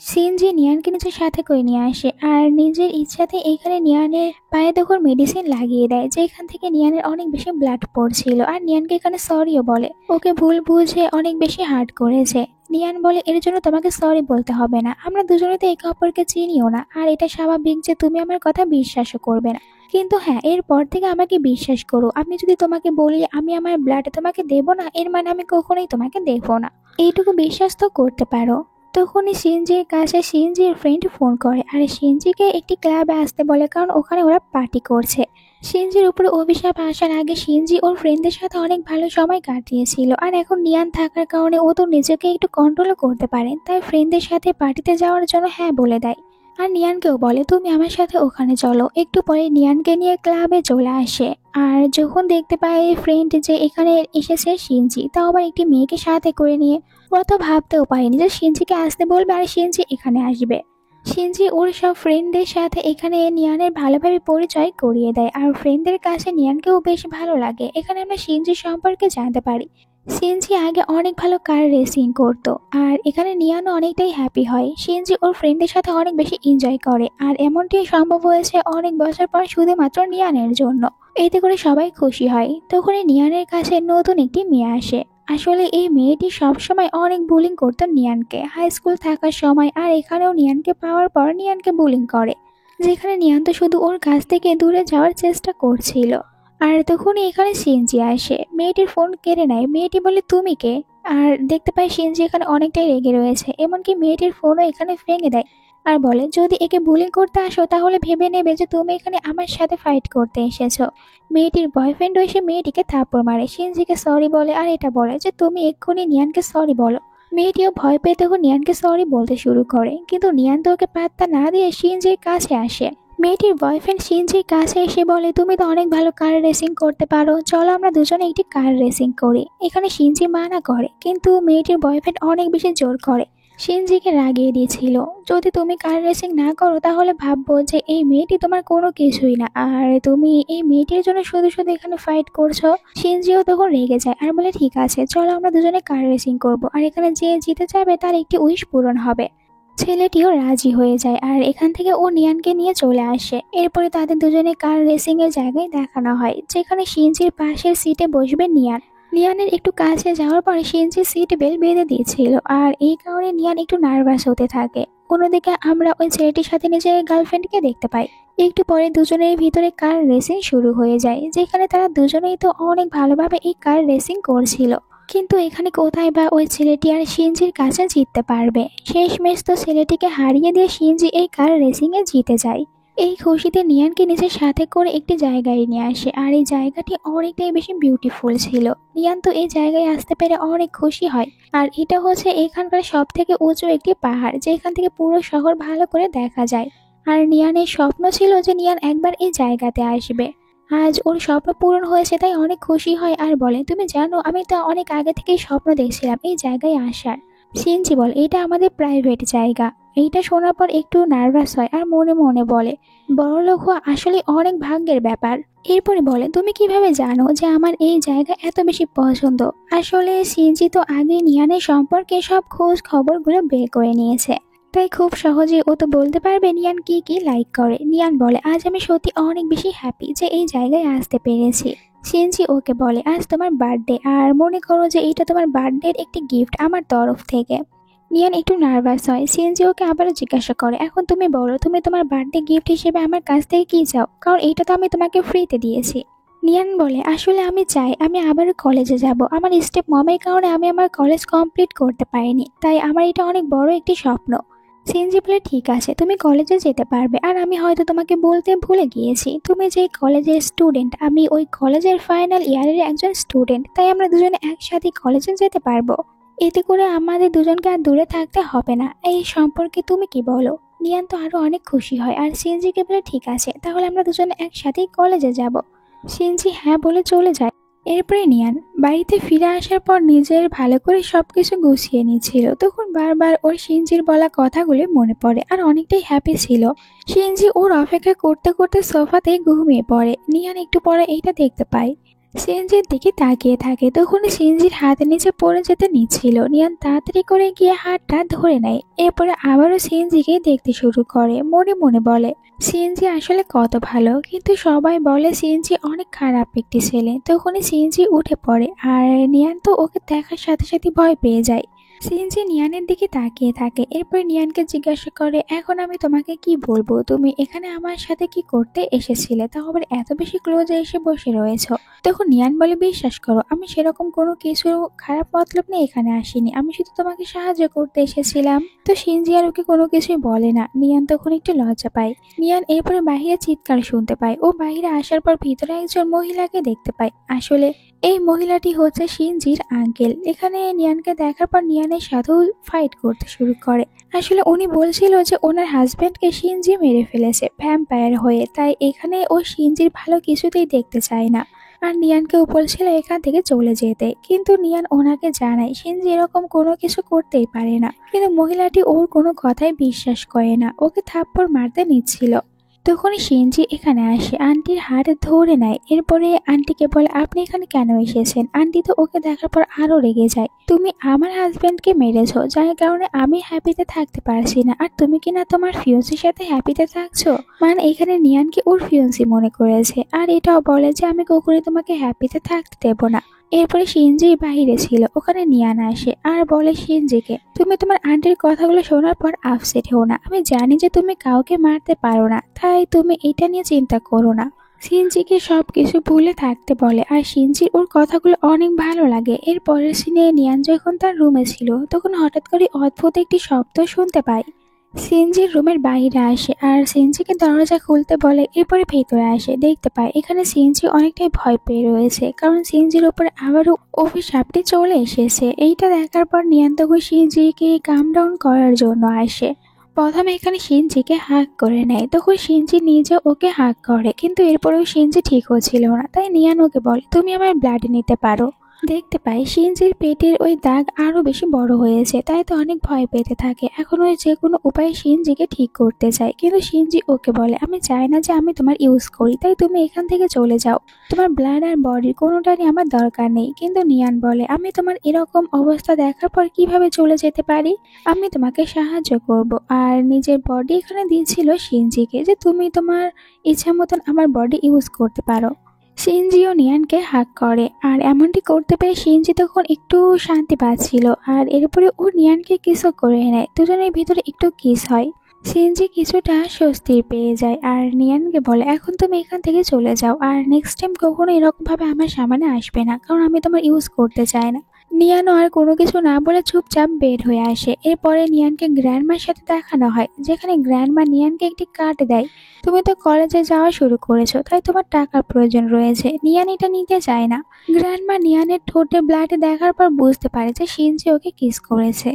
সিনজি নিয়ানকে নিজের সাথে করে নিয়ে আসে আর নিজের ইচ্ছাতে এখানে নিয়ানের পায়ে তখন মেডিসিন লাগিয়ে দেয়, যেখান থেকে নিয়ানের অনেক বেশি ব্লাড পড়ছিল। আর নিয়ানকে এখানে সরিও বলে, ওকে ভুল বুঝে অনেক বেশি হার্ট করেছে। নিয়ান বলে এর জন্য তোমাকে সরি বলতে হবে না, আমরা দুজনে তো একে অপরকে চিনিও না আর এটা স্বাভাবিক যে তুমি আমার কথা বিশ্বাসও করবে না। কিন্তু হ্যাঁ, এরপর থেকে আমাকে বিশ্বাস করো, আমি যদি তোমাকে বলি আমি আমার ব্লাড তোমাকে দেব না, এর মানে আমি কখনোই তোমাকে দেবো না, এইটুকু বিশ্বাস তো করতে পারো। তখনই সিনজির কাছে সিনজির ফ্রেন্ড ফোন করে আর সিনজিকে একটি ক্লাবে আসতে বলে, কারণ ওখানে ওরা পার্টি করছে। সিনজির উপরে অভিশাপ আসার আগে সিনজি ওর ফ্রেন্ডদের সাথে অনেক ভালো সময় কাটিয়েছিল, আর এখন নিয়ান থাকার কারণে ও তো নিজেকে একটু কন্ট্রোলও করতে পারে, তাই ফ্রেন্ডদের সাথে পার্টিতে যাওয়ার জন্য হ্যাঁ বলে দেয়। আর নিয়ানকেও বলে তুমি আমার সাথে ওখানে চলো। একটু পরে নিয়ানকে নিয়ে ক্লাবে চলে আসে আর যখন দেখতে পায় ফ্রেন্ড যে এখানে এসেছে সিনজি, তাও আবার একটি মেয়েকে সাথে করে নিয়ে, ওরা তো ভাবতেও পারেনি যে সিনজিকে আসতে বলবে আর সিনজি এখানে আসবে। সিনজি ওর সব ফ্রেন্ডদের সাথে এখানে নিয়ানের ভালোভাবে পরিচয় করিয়ে দেয় আর ফ্রেন্ডদের কাছে নিয়ানকেও বেশ ভালো লাগে। এখানে আমরা সিনজি সম্পর্কে জানতে পারি সিনজি আগে অনেক ভালো কার রেসিং করতো আর এখানে নিয়ানও অনেকটাই হ্যাপি হয়। সিনজি ওর ফ্রেন্ডদের সাথে অনেক বেশি এনজয় করে আর এমনটাই সম্ভব হয়েছে অনেক বছর পর শুধুমাত্র নিয়ানের জন্য। এতে করে সবাই খুশি হয়। তখনই নিয়ানের কাছে নতুন একটি মেয়ে আসে। আসলে এই মেয়েটি সবসময় অনেক বুলিং করতো নিয়ানকে হাই স্কুল থাকার সময়, আর এখানেও নিয়ানকে পাওয়ার পর নিয়ানকে বুলিং করে, যেখানে নিয়ান তো শুধু ওর কাছ থেকে দূরে যাওয়ার চেষ্টা করছিল। আর তখনই এখানে সিনজি আসে, মেয়েটির ফোন কেড়ে নেয়। মেয়েটি বলে তুমি কে? আর দেখতে পায় সিনজি এখানে অনেকটাই রেগে রয়েছে, এমনকি মেয়েটির ফোনও এখানে ভেঙে দেয় আর বলে যদি একে বুলিং করতে আসো তাহলে ভেবে নেবে যে তুমি এখানে আমার সাথে ফাইট করতে এসেছো। মেয়েটির বয়ফ্রেন্ডও এসে মেয়েটিকে থাপ্পড় মারে, সিনজিকে সরি বলে আর এটা বলে যে তুমি এক্ষুনি নিয়ানকে সরি বলো। মেয়েটিও ভয় পেয়ে তখন নিয়ানকে সরি বলতে শুরু করে, কিন্তু নিয়ান তো ওকে পাত্তা না দিয়ে সিনজির কাছে আসে। মেয়েটির বয়ফ্রেন্ড সিনজির কাছে এসে বলে তুমি তো অনেক ভালো কার রেসিং করতে পারো, চলো আমরা দুজনে একটি কার রেসিং করি। এখানে সিনজি মানা করে, কিন্তু মেয়েটির বয়ফ্রেন্ড অনেক বেশি জোর করে, সিনজিকে রাগিয়ে দিয়েছিল যদি তুমি কার রেসিং না করো তাহলে ভাববো যে এই মেয়েটি তোমার কোনো কিছুই না আর তুমি এই মেয়েটির জন্য শুধু শুধু এখানে ফাইট করছো। সিনজিও তখন রেগে যায় আর বলে ঠিক আছে চলো আমরা দুজনে কার রেসিং করব, আর এখানে যে জিতে যাবে তার একটি উইশ পূরণ হবে। ছেলেটিও রাজি হয়ে যায় আর এখান থেকে ও নিয়ানকে নিয়ে চলে আসে। এরপরে তাদের দুজনে কার রেসিং এর জায়গায় দেখানো হয়, যেখানে সিনজির পাশের সিটে বসবে নিয়ান। নিয়ানের একটু কাছে যাওয়ার পরে সিনজি সিট বেল্ট বেঁধে দিয়েছিল আর এই কারণে নিয়ান একটু নার্ভাস হতে থাকে। অন্যদিকে আমরা ওই ছেলেটির সাথে নিজের গার্লফ্রেন্ডকে দেখতে পাই। একটু পরে দুজনের ভিতরে কার রেসিং শুরু হয়ে যায়, যেখানে তারা দুজনেই তো অনেক ভালোভাবে এই কার রেসিং করছিল। কিন্তু এখানে কোথায় বা ওই ছেলেটি আর সিনজির কাছে জিততে পারবে? শেষমেশ তো ছেলেটিকে হারিয়ে দিয়ে সিনজি এই কার রেসিং এ জিতে যায়। এই খুশিতে নিয়ানকে নিজের সাথে করে একটি জায়গায় নিয়ে আসে আর এই জায়গাটি অনেকটাই বেশি বিউটিফুল ছিল। নিয়ান তো এই জায়গায় আসতে পেরে অনেক খুশি হয় আর এটা হচ্ছে এখানকার সব থেকে উঁচু একটি পাহাড়, যেখান থেকে পুরো শহর ভালো করে দেখা যায়। আর নিয়ানের স্বপ্ন ছিল যে নিয়ান একবার এই জায়গাতে আসবে। আজ ওর স্বপ্ন পূরণ হয়েছে তাই অনেক খুশি হয় আর বলে, তুমি জানো আমি তো অনেক আগে থেকেই স্বপ্ন দেখছিলাম এই জায়গায় আসার। সিনজি বলে, এটা আমাদের প্রাইভেট জায়গা। এইটা শোনার পর একটু নার্ভাস হয় আর মনে মনে বলে, বড়লোক হওয়া আসলে অনেক ভাগ্যের ব্যাপার। এরপরে বলে, তুমি কিভাবে জানো যে আমার এই জায়গা এত বেশি পছন্দ? আসলে সিনজি তো আগে নিয়ানের সম্পর্কে সব খোঁজ খবরগুলো বের করে নিয়েছে, তাই খুব সহজে ও তো বলতে পারবে নিয়ান কি কি লাইক করে। নিয়ান বলে, আজ আমি সত্যি অনেক বেশি হ্যাপি যে এই জায়গায় আসতে পেরেছি। সিনজি ওকে বলে, আজ তোমার বার্থডে, আর মনে করো যে এটা তোমার বার্থডের একটি গিফট আমার তরফ থেকে। নিয়ান একটু নার্ভাস হয়। সিএনজি ওকে আবারও জিজ্ঞাসা করে, এখন তুমি বলো তুমি তোমার বার্থডে গিফট হিসেবে আমার কাছ থেকে কি চাও, কারণ এইটা তো আমি তোমাকে ফ্রিতে দিয়েছি। নিয়ান বলে, আসলে আমি চাই আমি আবারও কলেজে যাব। আমার স্টেপ মমের কারণে আমি আমার কলেজ কমপ্লিট করতে পারিনি, তাই আমার এটা অনেক বড় একটি স্বপ্ন। সিএনজি বলে, ঠিক আছে তুমি কলেজে যেতে পারবে, আর আমি হয়তো তোমাকে বলতে ভুলে গিয়েছি তুমি যে কলেজের স্টুডেন্ট, আমি ওই কলেজের ফাইনাল ইয়ারের একজন স্টুডেন্ট, তাই আমরা দুজনে একসাথে কলেজে যেতে পারবো। এতে করে আমাদের দুজনকে আর দূরে থাকতে হবে না। এই সম্পর্কে তুমি কি বলো? নিয়ান তো আরো অনেক খুশি হয় আর সিনজিকে বলে, ঠিক আছে তাহলে আমরা দুজনে একসাথেই কলেজে যাব। সিনজি হ্যাঁ বলে চলে যায়। এরপরে নিয়ান বাড়িতে ফিরে আসার পর নিজের ভালো করে সবকিছু গুছিয়ে নিচ্ছিল, তখন বারবার ওর সিনজির বলা কথাগুলো মনে পড়ে আর অনেকটাই হ্যাপি ছিল। সিনজি ওর অপেক্ষা করতে করতে সোফাতে ঘুমিয়ে পড়ে। নিয়ান একটু পরে এইটা দেখতে পায়। সিএনজির দিকে তাকিয়ে থাকে, তখন সিএনজির হাতের নিচে পড়ে যেতে নিচ্ছিল। নিয়ান তাড়াতাড়ি করে গিয়ে হাতটা ধরে নেয়। এরপরে আবারও সিএনজিকে দেখতে শুরু করে, মনে মনে বলে, সিএনজি আসলে কত ভালো, কিন্তু সবাই বলে সিএনজি অনেক খারাপ একটি ছেলে। তখনই সিএনজি উঠে পড়ে আর নিয়ান তো ওকে দেখার সাথে সাথে ভয় পেয়ে যায়। সিএনজি নিয়ানের দিকে তাকিয়ে থাকে। এরপর নিয়ানকে জিজ্ঞাসা করে, এখন আমি তোমাকে কি বলবো, তুমি এখানে আমার সাথে কি করতে এসেছিলে, তাও আবার এত বেশি ক্লোজে এসে বসে রয়েছো। তখন নিয়ান বলে, বিশ্বাস করো আমি সেরকম কোনো কিছু খারাপ মতলব নিয়ে এখানে আসিনি, আমি শুধু তোমাকে সাহায্য করতে এসেছিলাম। তো সিনজি আর ওকে কোনো কিছুই বলে না। নিয়ান তখন একটু লজ্জা পায়। নিয়ান এরপরে বাহিরে চিৎকার শুনতে পায়। ও বাহিরে আসার পর ভিতরে একজন মহিলাকে দেখতে পায়। আসলে এই মহিলাটি হচ্ছে সিনজির আঙ্কেল। এখানে নিয়ানকে দেখার পর নিয়ানের সাথেও ফাইট করতে শুরু করে। আসলে উনি বলছিল যে ওনার হাজবেন্ডকে সিনজি মেরে ফেলেছে ভ্যাম্পায়ার হয়ে, তাই এখানে ও সিনজির ভালো কিছুতেই দেখতে চায় না। আর নিয়ানকেও বলছিল এখান থেকে চলে যেতে, কিন্তু নিয়ান ওনাকে জানায় সিনজি এরকম কোনো কিছু করতেই পারে না। কিন্তু মহিলাটি ওর কোনো কথাই বিশ্বাস করে না, ওকে থাপ্পড় মারতে নিচ্ছিল। তখন সিনজি এখানে আসে, আন্টির হাত ধরে নেয়। এরপরে আন্টিকে বলে, আপনি এখানে কেন এসেছেন? আন্টি তো ওকে দেখার পর আরো রেগে যায়। তুমি আমার হাজবেন্ডকে মেরেছো, যার কারণে আমি হ্যাপিতে থাকতে পারছি না, আর তুমি কিনা তোমার ফিয়ন্সির সাথে হ্যাপিতে থাকছো। মানে এখানে নিয়ানকে ওর ফিয়ন্সি মনে করেছে, আর এটাও বলে যে আমি কখনোই তোমাকে হ্যাপিতে থাকতে দেবো না। এরপরে সিনজি বাহিরে ছিল, ওখানে নিয়ান আসে আর বলে সিনজিকে, তুমি তোমার আন্টির কথাগুলো শোনার পর আপসেট হও না, আমি জানি যে তুমি কাউকে মারতে পারো না, তাই তুমি এটা নিয়ে চিন্তা করো না। সিনজিকে সবকিছু ভুলে থাকতে বলে আর সিনজির ওর কথাগুলো অনেক ভালো লাগে। এর পরের সিনে নিয়ান যখন তার রুমে ছিল, তখন হঠাৎ করে অদ্ভুত একটি শব্দ শুনতে পায়। সিনজির রুমের বাইরে আসে আর সিনজিকে দরজা খুলতে বলে। এরপরে ভেতরে আসে, দেখতে পায় এখানে সিনজি অনেকটাই ভয় পেয়ে রয়েছে, কারণ সিনজির উপরে আবারও অভিশাপটি চলে এসেছে। এইটা দেখার পর নিয়ান তখন সিনজিকে কাম ডাউন করার জন্য আসে। প্রথমে এখানে সিনজিকে হাক করে নেয়, তখন সিনজি নিজে ওকে হাক করে, কিন্তু এরপরেও সিনজি ঠিক হচ্ছিল না, তাই নিয়ান ওকে বলে, তুমি আমার ব্লাড নিতে পারো। দেখতে পাই সিনজির পেটের ওই দাগ আরো বেশি বড় হয়েছে, তাই তো অনেক ভয় পেতে থাকে। এখন ওই যে কোনো উপায়ে সিনজিকে ঠিক করতে চায়, কিন্তু সিনজি ওকে বলে, আমি চাই না যে আমি তোমার ইউজ করি, তাই তুমি এখান থেকে চলে যাও। তোমার ব্লাড আর বডির কোনোটারই আমার দরকার নেই। কিন্তু নিয়ান বলে, আমি তোমার এরকম অবস্থা দেখার পর কিভাবে চলে যেতে পারি? আমি তোমাকে সাহায্য করব। আর নিজের বডি এখানে দিয়েছিল সিনজিকে, যে তুমি তোমার ইচ্ছা মতন আমার বডি ইউজ করতে পারো। সিনজিও নিয়ানকে হাক করে, আর এমনটি করতে পেরে সিনজি তখন একটু শান্তি পাচ্ছিল। আর এরপরে ও নিয়ানকে কিসও করে নেয়, দুজনের ভিতরে একটু কিস হয়। সিনজি কিছুটা স্বস্তির পেয়ে যায় আর নিয়ানকে বলে, এখন তুমি এখান থেকে চলে যাও, আর নেক্সট টাইম কখনো এরকম ভাবে আমার সামনে আসবে না, কারণ আমি তোমার ইউজ করতে চাই না। নিয়ানও আর কোনো কিছু না বলে চুপচাপ বের হয়ে আসে। এরপরে নিয়ানকে গ্র্যান্ডমার সাথে দেখানো হয়, যেখানে গ্র্যান্ডমা নিয়ানকে একটি কার্ড দেয়। তুমি তো কলেজে যাওয়া শুরু করেছো, তাই তোমার টাকার প্রয়োজন রয়েছে। নিয়ান এটা নিতে চায় না। গ্র্যান্ডমা নিয়ানের ঠোঁটে ব্লাড দেখার পর বুঝতে পারে যে সিনজি ওকে কিস করেছে।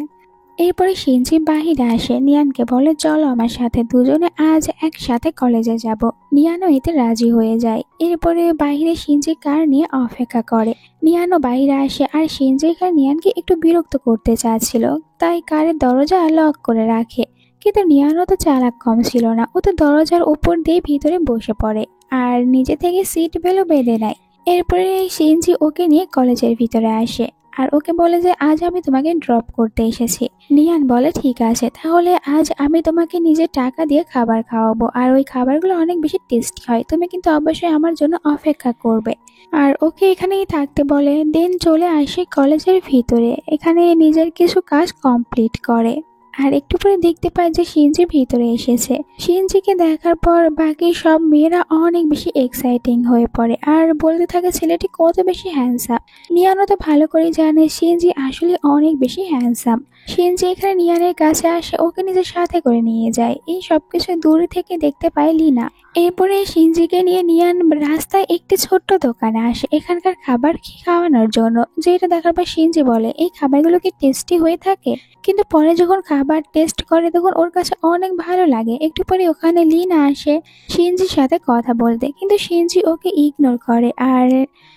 এরপরে শিনজি বাহিরে আসে, নিয়ানকে বলে চলো আমার সাথে, দুজনে আজ একসাথে কলেজে যাব। নিয়ানও এতে রাজি হয়ে যায়। এরপরে বাইরে শিনজি কার নিয়ে অপেক্ষা করে। নিয়ানও বাইরে আসে আর শিনজি নিয়ানকে একটু বিরক্ত করতে চাচ্ছিল, তাই কারের দরজা লক করে রাখে। কিন্তু নিয়ানও তো চালাক কম ছিল না, ও তো দরজার উপর দিয়ে ভিতরে বসে পড়ে আর নিজে থেকে সিট বেলও বেঁধে নেয়। এরপরে শিনজি ওকে নিয়ে কলেজের ভিতরে আসে আর ওকে বলে যে আজ আমি তোমাকে ড্রপ করতে এসেছি। নিয়ান বলে ঠিক আছে, তাহলে আজ আমি তোমাকে নিজের টাকা দিয়ে খাবার খাওয়াবো, আর ওই খাবারগুলো অনেক বেশি টেস্টি হয়, তুমি কিন্তু অবশ্যই আমার জন্য অপেক্ষা করবে। আর ওকে এখানেই থাকতে বলে। দেন চলে আসে কলেজের ভিতরে, এখানে নিজের কিছু কাজ কমপ্লিট করে। আর একটু পরে দেখতে পায় যে শিনজি ভিতরে এসেছে। শিনজিকে দেখার পর বাকি সব মেয়েরা অনেক বেশি এক্সাইটিং হয়ে পড়ে আর বলতে থাকে ছেলেটি কত বেশি হ্যান্ডসাম। নিয়ানও তো ভালো করে জানে শিনজি আসলে অনেক বেশি হ্যান্ডসাম। শিনজি এখানে নিয়ানের কাছে আসে, ওকে নিজের সাথে করে নিয়ে যায়। এই সবকিছু দূর থেকে দেখতে পায় লিনা। এরপরে শিনজিকে নিয়ে নিয়ান রাস্তায় একটি ছোট্ট দোকানে আসে এখানকার খাবার খাওয়ানোর জন্য। যেটা দেখার পর শিনজি বলে এই খাবারগুলো কি টেস্টি হয়ে থাকে? কিন্তু পরে যখন খাবার টেস্ট করে তখন ওর কাছে অনেক ভালো লাগে। একটু পরে ওখানে লিনা আসে শিনজির সাথে কথা বলতে, কিন্তু শিনজি ওকে ইগনোর করে আর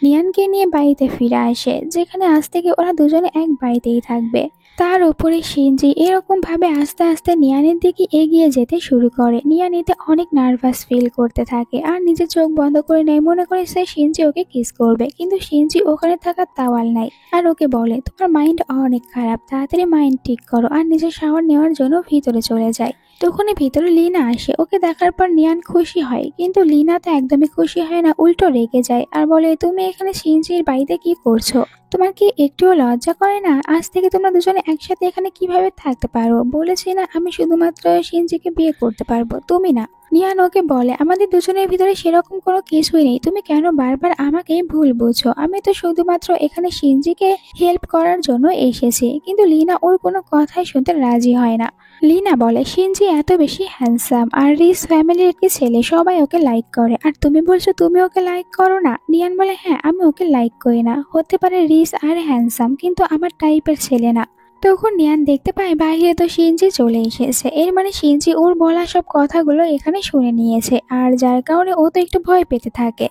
নিয়ানকে নিয়ে বাড়িতে ফিরে আসে, যেখানে আজ থেকে ওরা দুজনে এক বাড়িতেই থাকবে। তার উপরে শিনজি এরকম ভাবে আস্তে আস্তে নিয়ানের দিকে এগিয়ে যেতে শুরু করে। নিয়ান এতে অনেক নার্ভাস ফিল করতে থাকে আর নিজের চোখ বন্ধ করে নেয়, মনে করে সে শিনজি ওকে কিস করবে। কিন্তু শিনজি ওখানে থাকার তাওয়াল নাই আর ওকে বলে তোমার মাইন্ড অনেক খারাপ, তাড়াতাড়ি মাইন্ড ঠিক করো, আর নিজের শাওয়ার নেওয়ার জন্য ভিতরে চলে যায়। তখনই ভিতরে লিনা আসে, ওকে দেখার পর নিয়ান খুশি হয়, কিন্তু লিনা তো একদমই খুশি হয় না, উল্টো রেগে যায় আর বলে তুমি এখানে শিনজির বাড়িতে কি করছো? তোমার কি একটুও লজ্জা করে না? আজ থেকে তোমরা দুজনে একসাথে এখানে কিভাবে থাকতে পারো? বলেছি না আমি শুধুমাত্র শিনজিকে বিয়ে করতে পারবো, তুমি না। নিয়ান ওকে বলে আমাদের দুজনের ভিতরে সেরকম কোনো কিছুই নেই, তুমি কেন বারবার আমাকে ভুল বুঝছো? আমি তো শুধুমাত্র এখানে শিনজিকে হেল্প করার জন্য এসেছি। কিন্তু লিনা ওর কোনো কথাই শুনতে রাজি হয় না। লিনা বলে শিনজি এত বেশি হ্যান্ডসাম আর রিস ফ্যামিলির একটি ছেলে, সবাই ওকে লাইক করে, আর তুমি বলছো তুমি ওকে লাইক করো না? নিয়ান বলে হ্যাঁ আমি ওকে লাইক করি না, হতে পারে রিস আর হ্যান্ডসাম কিন্তু আমার টাইপের ছেলে না। তখন নিয়ান দেখতে পায় বাইরে তো শিনজি চলে এসেছে, এর মানে শিনজি ওর বলা সব কথাগুলো এখানে শুনে নিয়েছে, আর যার কারণে ও তো একটু ভয় পেতে থাকে।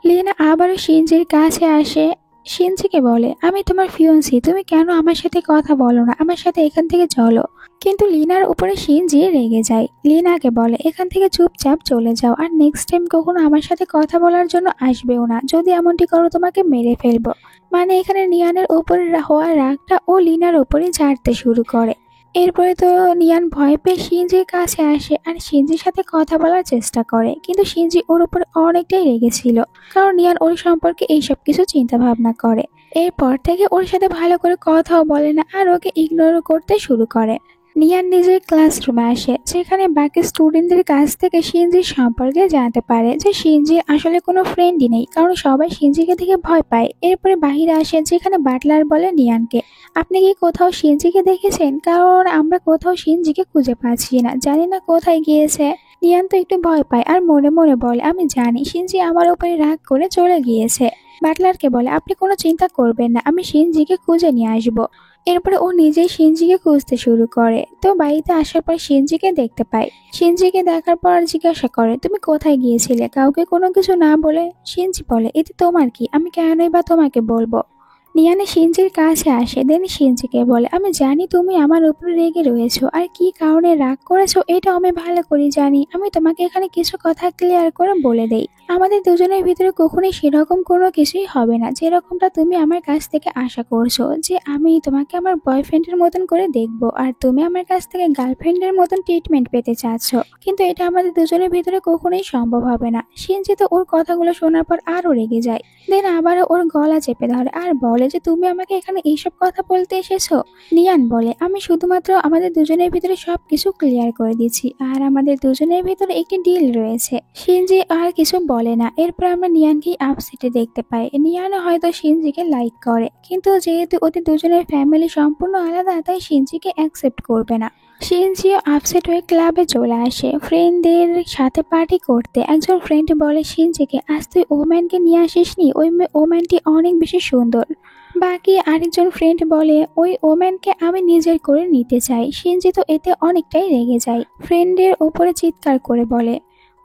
লিনা আবারও শিনজির কাছে আসে, শিনজিকে বলে আমি তোমার ফিয়ন্সি, তুমি কেন আমার সাথে কথা বলো না? আমার সাথে এখান থেকে চলো। কিন্তু লিনার উপরে শিনজি রেগে যায়, লিনাকে বলে এখান থেকে চুপচাপ চলে যাও আর নেক্সট টাইম কখনো আমার সাথে কথা বলার জন্য আসবেও না, যদি এমনটি করো তোমাকে মেরে ফেলবো। মানে এখানে নিয়ানের উপরে হওয়া রাগটা ও লিনার উপরে ঝাড়তে শুরু করে। এরপরে তো নিয়ান ভয় পেয়ে শিনজির কাছে আসে আর শিনজির সাথে কথা বলার চেষ্টা করে, কিন্তু শিনজি ওর উপর অনেকটাই রেগেছিল, কারণ নিয়ান ওর সম্পর্কে এইসব কিছু চিন্তা ভাবনা করে। এরপর থেকে ওর সাথে ভালো করে কথাও বলে না আর ওকে ইগনোর করতে শুরু করে। নিয়ান নিজের ক্লাসরুমে আসে, যেখানে বাকি স্টুডেন্টদের কাছ থেকে শিনজির সম্পর্কে জানতে পারে যে শিনজির আসলে কোনো ফ্রেন্ডই নেই, কারণ সবাই শিনজিকে দেখে ভয় পায়। এরপরে বাহিরে আসে, যেখানে বাটলার বলে নিয়ানকে আপনি কি কোথাও শিনজিকে দেখেছেন? কারণ আমরা কোথাও শিনজিকে খুঁজে পাচ্ছি না, জানি না কোথায় গিয়েছে। নিয়ান তো একটু ভয় পায় আর মনে মনে বলে আমি জানি শিনজি আমার উপরে রাগ করে চলে গিয়েছে। বাটলারকে বলে আপনি কোনো চিন্তা করবেন না, আমি শিনজিকে খুঁজে নিয়ে আসবো। এরপরে ও নিজেই শিনজিকে খুঁজতে শুরু করে। তো বাড়িতে আসার পর শিনজিকে দেখতে পায়। শিনজিকে দেখার পর জিজ্ঞাসা করে তুমি কোথায় গিয়েছিলে, কাউকে কোনো কিছু না বলে? শিনজি বলে এতে তোমার কি, আমি কেনই বা তোমাকে বলবো। নিয়ানে শিনজির কাছে আসে, দেন শিনজিকে বলে আমি জানি তুমি আমার উপরে রেগে রয়েছো, আর কি কারণে রাগ করেছো এটা আমি ভালো করে জানি। আমি তোমাকে এখানে কিছু কথা ক্লিয়ার করে বলে দেই, আমাদের দুজনের ভিতরে কখনোই সেরকম কোনো কিছুই হবে না যেরকমটা তুমি আমার কাছ থেকে আশা করছো, যে আমি তোমাকে আমার বয়ফ্রেন্ডের মতন করে দেখবো আর তুমি আমার কাছ থেকে গার্লফ্রেন্ডের মতন ট্রিটমেন্ট পেতে চাচ্ছ। কিন্তু এটা আমাদের দুজনের ভিতরে কখনোই সম্ভব হবে না। শিনজি তো ওর কথাগুলো শোনার পর আরো রেগে যায়, দেন আবারও ওর গলা চেপে ধরে আর বলে যে তুমি আমাকে এখানে এইসব কথা বলতে এসেছো। নিয়ান বলে আমি শুধুমাত্র আমাদের দুজনের ভিতরে সবকিছু ক্লিয়ার করে দিচ্ছি, আর আমাদের দুজনের ভিতরে একটি ডিল রয়েছে। শিনজি আর কিছু বলে না। এরপর আমরা নিয়ানকেই আপসেটে দেখতে পাই। নিয়ানও হয়তো শিনজিকে লাইক করে, কিন্তু যেহেতু ওদের দুজনের ফ্যামিলি সম্পূর্ণ আলাদা, তাই শিনজিকে অ্যাকসেপ্ট করবে না। শিনজিও আপসেট হয়ে ক্লাবে চলে আসে ফ্রেন্ডদের সাথে পার্টি করতে। একজন ফ্রেন্ড বলে শিনজিকে আজ তুই ওম্যানকে নিয়ে আসিসনি, ওই ওম্যানটি অনেক বেশি সুন্দর। বাকি আরেকজন ফ্রেন্ড বলে ওই ওম্যানকে আমি নিজের করে নিতে চাই। শিনজি তো এতে অনেকটাই রেগে যায়, ফ্রেন্ডের ওপরে চিৎকার করে বলে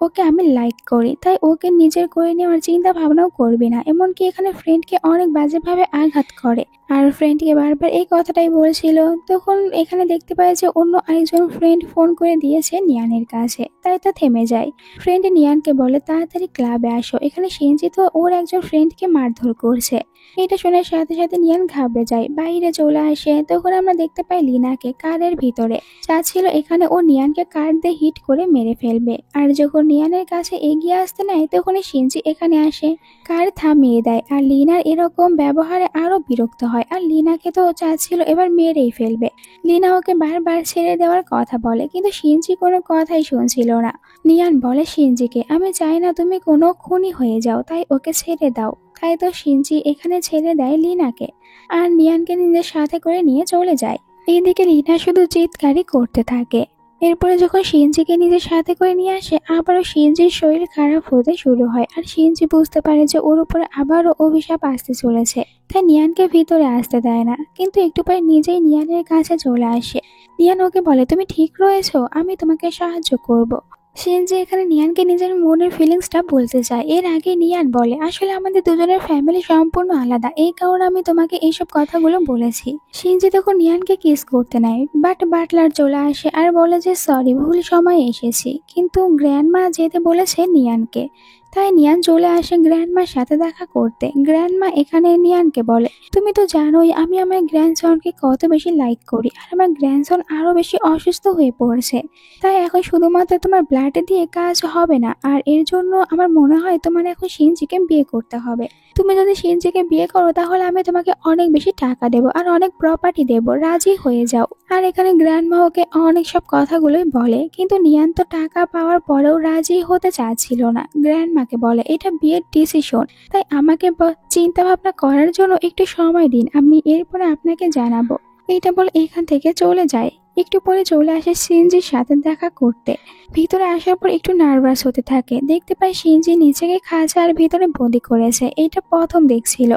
ওকে আমি লাইক করি, তাই ওকে নিজের করে নেওয়ার চিন্তা ভাবনাও করবি না। এমনকি এখানে ফ্রেন্ডকে অনেক বাজেভাবে আঘাত করে, আর ফ্রেন্ডকে বারবার এই কথাটাই বলছিল। তখন এখানে দেখতে পায় যে অন্য আরেকজন ফ্রেন্ড ফোন করে দিয়েছে নিয়ানের কাছে, তাই তা থেমে যায়। ফ্রেন্ড নিয়ানকে বলে তাড়াতাড়ি ক্লাবে আসো, এখানে শিনজি তো ওর একজন ফ্রেন্ডকে মারধর করছে। এটা শোনার সাথে সাথে নিয়ান ঘাবড়ে যায়, বাইরে চলে আসে। তখন আমরা দেখতে পাই লিনাকে কারের ভিতরে, চাচ্ছিল এখানে ও নিয়ানকে কার দিয়ে হিট করে মেরে ফেলবে। আর যখন নিয়ানের কাছে এগিয়ে আসতে নেয় তখনই শিনজি এখানে আসে, কার থামিয়ে দেয়। আর লিনার এরকম ব্যবহারে আরো বিরক্ত হয়, আর লিনাকে তো চাচ্ছিল এবার মেরেই ফেলবে। লিনা ওকে বারবার ছেড়ে দেওয়ার কথা বলে, কিন্তু শিনজি কোনো কথাই শুনছিল না। নিয়ান বলে শিনজিকে আমি চাই না তুমি কোনো খুনি হয়ে যাও, তাই ওকে ছেড়ে দাও। তাই তো শিনজি এখানে ছেড়ে দেয় লিনাকে, আর নিয়ানকে নিজের সাথে করে নিয়ে চলে যায়। এইদিকে লিনা শুধু চিৎকারই করতে থাকে। এরপরে যখন শিনজিকে নিজের সাথে করে নিয়ে আসে, আবারও শিনজির শরীর খারাপ হতে শুরু হয়। আর শিনজি বুঝতে পারে যে ওর উপরে আবারও অভিশাপ আসতে চলেছে, তাই নিয়ানকে ভিতরে আসতে দেয় না। কিন্তু একটু পরে নিজেই নিয়ানের কাছে চলে আসে। নিয়ান ওকে বলে তুমি ঠিক রয়েছো, আমি তোমাকে সাহায্য করব। শিনজি এখানে নিয়ানকে নিজের মনের ফিলিংসটা বলতে চায়। এর আগে নিয়ান বলে আসলে আমাদের দুজনের ফ্যামিলি সম্পূর্ণ আলাদা, এই কারণে আমি তোমাকে এইসব কথাগুলো বলেছি। শিনজি তখন নিয়ানকে কিস করতে নেয়, বাট বাটলার চলে আসে আর বলে যে সরি, ভুল সময়ে এসেছি। কিন্তু গ্র্যান্ডমা যেতে বলেছে নিয়ানকে, তাই নিয়ান চলে আসে গ্র্যান্ডমার সাথে দেখা করতে। গ্র্যান্ডমা এখানে নিয়ানকে বলে তুমি তো জানোই আমি আমার গ্র্যান্ডসনকে কত বেশি লাইক করি, আর আমার গ্র্যান্ডসন আরো বেশি অসুস্থ হয়ে পড়েছে। তাই এখন শুধুমাত্র তোমার ব্লাড দিয়ে কাজ হবে না, আর এর জন্য আমার মনে হয় তোমার এখন শিনজিকে বিয়ে করতে হবে। তুমি যদি শিনজিকে বিয়ে করো তাহলে আমি তোমাকে অনেক বেশি টাকা দেবো আর অনেক প্রপার্টি দেবো, রাজি হয়ে যাও। আর এখানে গ্র্যান্ডমা ওকে অনেক সব কথাগুলোই বলে, কিন্তু নিয়ান তো টাকা পাওয়ার পরেও রাজি হতে চাচ্ছিল না। গ্র্যান্ডমাকে বলে এটা বিয়ের ডিসিশন, তাই আমাকে চিন্তা ভাবনা করার জন্য একটু সময় দিন, আমি এরপরে আপনাকে জানাবো। এইটা বলে এখান থেকে চলে যায়। একটু পরে চলে আসে শিনজির সাথে দেখা করতে। ভিতরে আসার পর একটু নার্ভাস হতে থাকে, দেখতে পায় শিনজি নিজেকে খাঁচার ভিতরে বন্দি করেছে। এটা প্রথম দেখছিল,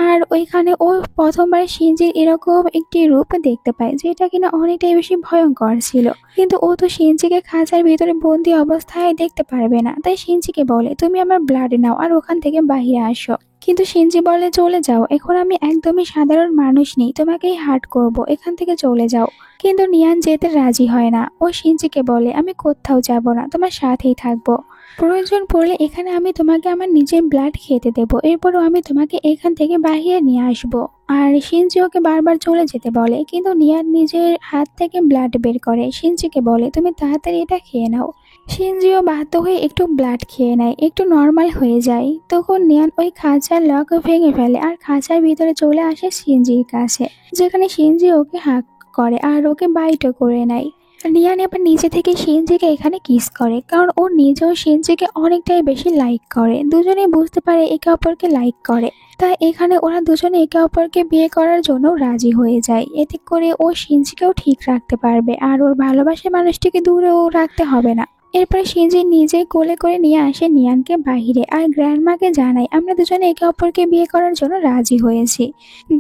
আর ওইখানে ও প্রথমবার শিনজির এরকম একটি রূপ দেখতে পায় যেটা কিনা অনেকটাই বেশি ভয়ঙ্কর ছিল। কিন্তু ও তো শিনজিকে খাঁচার ভিতরে বন্দি অবস্থায় দেখতে পারবে না, তাই শিনজিকে বলে তুমি আমার ব্লাড নাও আর ওখান থেকে বাইরে আসো। কিন্তু শিনজি বলে চলে যাও, এখন আমি একদমই সাধারণ মানুষ নেই, তোমাকেই হার্ট করব, এখান থেকে চলে যাও। কিন্তু নিয়ান যেতে রাজি হয় না। ও শিনজিকে বলে আমি কোথাও যাব না, তোমার সাথেই থাকবো। প্রয়োজন পড়লে এখানে আমি তোমাকে আমার নিজের ব্লাড খেতে দেবো, এরপরও আমি তোমাকে এখান থেকে বাহিরে নিয়ে আসবো। আর শিনজি ওকে বারবার চলে যেতে বলে, কিন্তু নিয়ান নিজের হাত থেকে ব্লাড বের করে শিনজিকে বলে তুমি তাড়াতাড়ি এটা খেয়ে নাও। শিনজিও বাধ্য হয়ে একটু ব্লাড খেয়ে নেয়, একটু নর্মাল হয়ে যায়। তখন নিয়ান ওই খাঁচার লক ভেঙে ফেলে আর খাঁচার ভিতরে চলে আসে শিনজির কাছে, যেখানে শিনজি ওকে হাক করে আর ওকে বাইটও করে নেয়। নিয়ান এবার নিজে থেকে শিনজিকে এখানে কিস করে, কারণ ও নিজেও শিনজিকে অনেকটাই বেশি লাইক করে। দুজনেই বুঝতে পারে একে অপরকে লাইক করে, তাই এখানে ওরা দুজনে একে অপরকে বিয়ে করার জন্য রাজি হয়ে যায়। এতে করে ও শিনজিকেও ঠিক রাখতে পারবে, আর ওর ভালোবাসার মানুষটিকে দূরেও রাখতে হবে না। এরপরে শিনজি নিজেই কোলে করে নিয়ে আসে নিয়ানকে বাহিরে, আর গ্র্যান্ডমাকে জানায় আমরা দুজনে একে অপরকে বিয়ে করার জন্য রাজি হয়েছি।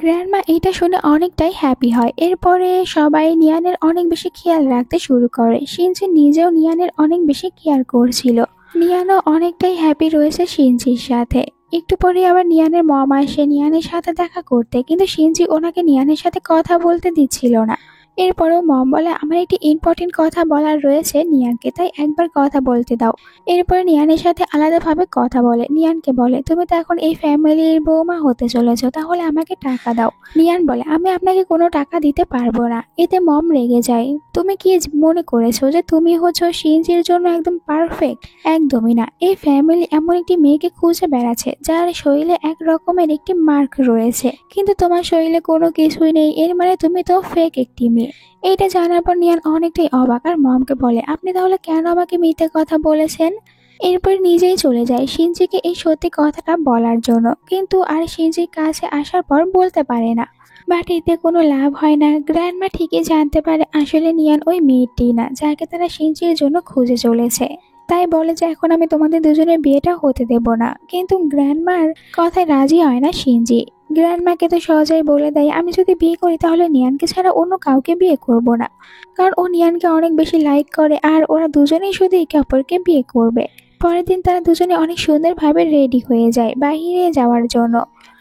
গ্র্যান্ডমা এইটা শুনে অনেকটাই হ্যাপি হয়। এরপরে সবাই নিয়ানের অনেক বেশি খেয়াল রাখতে শুরু করে। শিনজি নিজেও নিয়ানের অনেক বেশি কেয়ার করছিল। নিয়ানও অনেকটাই হ্যাপি রয়েছে শিনজির সাথে। একটু পরে আবার নিয়ানের মম আসে নিয়ানের সাথে দেখা করতে, কিন্তু শিনজি ওনাকে নিয়ানের সাথে কথা বলতে দিচ্ছিল না। এরপরেও মম বলে আমার একটি ইম্পর্টেন্ট কথা বলার রয়েছে নিয়ানকে, তাই একবার কথা বলতে দাও। এরপরে নিয়ানের সাথে আলাদাভাবে কথা বলে, নিয়ানকে বলে তুমি তো এখন এই ফ্যামিলির বৌমা হতে চলেছো, তাহলে আমাকে টাকা দাও। নিয়ান বলে আমি আপনাকে কোনো টাকা দিতে পারবো না। এতে মম রেগে যায়, তুমি কি মনে করেছো যে তুমি হচ্ছ শিনজির জন্য একদম পারফেক্ট? একদমই না। এই ফ্যামিলি এমন একটি মেয়েকে খুঁজে বেড়াচ্ছে যার শরীরে এক রকমের একটি মার্ক রয়েছে, কিন্তু তোমার শরীরে কোনো কিছুই নেই, এর মানে তুমি তো ফেক একটি মেয়ে। এইটা জানার পর নিয়ান অনেকটাই অবাক, আর মমকে বলে আপনি তাহলে কেন আমাকে মিথ্যে কথা বলেছেন। এরপর নিজেই চলে যায় শিনজিকে এই সত্যি কথাটা বলার জন্য, কিন্তু আর শিনজির কাছে আসার পর বলতে পারে না। বাট এতে কোনো লাভ হয় না। গ্র্যান্ডমা ঠিকই জানতে পারে আসলে নিয়ান ওই মেয়েটি না যাকে তারা শিনজির জন্য খুঁজে চলেছে। তাই বলে যে এখন আমি তোমাদের দুজনের বিয়েটা হতে দেব না। কিন্তু গ্র্যান্ডমার কথায় রাজি হয় না শিনজি। গ্র্যান্ডমাকে তো সহজেই বলে দেয় আমি যদি বিয়ে করি তাহলে নিয়ানকে ছাড়া অন্য কাউকে বিয়ে করব না, কারণ ও নিয়ানকে অনেক বেশি লাইক করে আর ওরা দুজনেই শুধু একে অপরকে বিয়ে করবে। পরের দিন তারা দুজনে অনেক সুন্দরভাবে রেডি হয়ে যায় বাইরে যাওয়ার জন্য।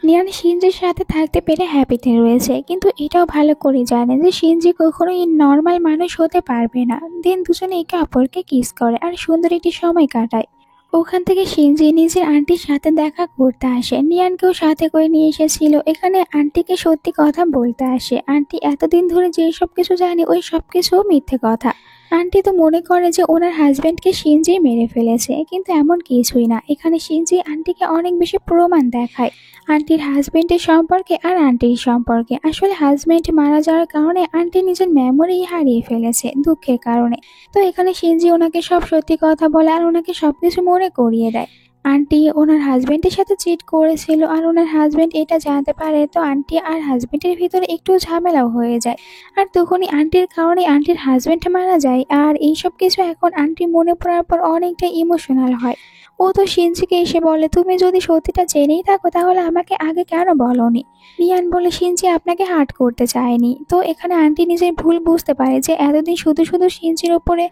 নিয়ান শিনজির সাথে থাকতে পেরে হ্যাপিতে রয়েছে, কিন্তু এটাও ভালো করে জানে যে শিনজি কখনোই নর্মাল মানুষ হতে পারবে না। দিন দুজনে একে অপরকে কিস করে আর সুন্দর একটি সময় কাটায়। ওখান থেকে শিনজি নিজের আন্টির সাথে দেখা করতে আসে। নিয়ানকেও সাথে করে নিয়ে এসেছিল। এখানে আন্টিকে সত্যি কথা বলতে আসে। আন্টি এতদিন ধরে যে সব কিছু জানে ওই সব কিছু মিথ্যে কথা। আন্টি তো মনে করে যে ওনার হাজবেন্ডকে শিনজি মেরে ফেলেছে, কিন্তু এমন কিছুই না। এখানে শিনজি আন্টিকে অনেক বেশি প্রমাণ দেখায় আন্টির হাজবেন্ডের সম্পর্কে আর আন্টির সম্পর্কে। আসলে হাজবেন্ড মারা যাওয়ার কারণে আন্টি নিজের মেমোরি হারিয়ে ফেলেছে দুঃখের কারণে। তো এখানে শিনজি ওনাকে সব সত্যি কথা বলে আর ওনাকে সবকিছু মনে করিয়ে দেয়। আন্টি ওনার হাজবেন্ডের সাথে চিট করেছিল আর ওনার হাজবেন্ড এটা জানতে পারে, তো আন্টি আর হাজবেন্ডের ভিতরে একটু ঝামেলাও হয়ে যায়। আর তখনই আন্টির কারণে আন্টির হাজবেন্ড মারা যায়। আর এইসব কিছু এখন আন্টি মনে পড়ার পর অনেকটা ইমোশনাল হয়। ও তো শিনজিকে এসে বলে তুমি যদি সত্যিটা জেনেই থাকো তাহলে আমাকে আগে কেন বলনি। নিয়ান বলে শিনজি আপনাকে হার্ট করতে চায়নি। তো এখানে আন্টি নিজের ভুল বুঝতে পারে যে এতদিন শুধু শুধু শিনজির ওপরে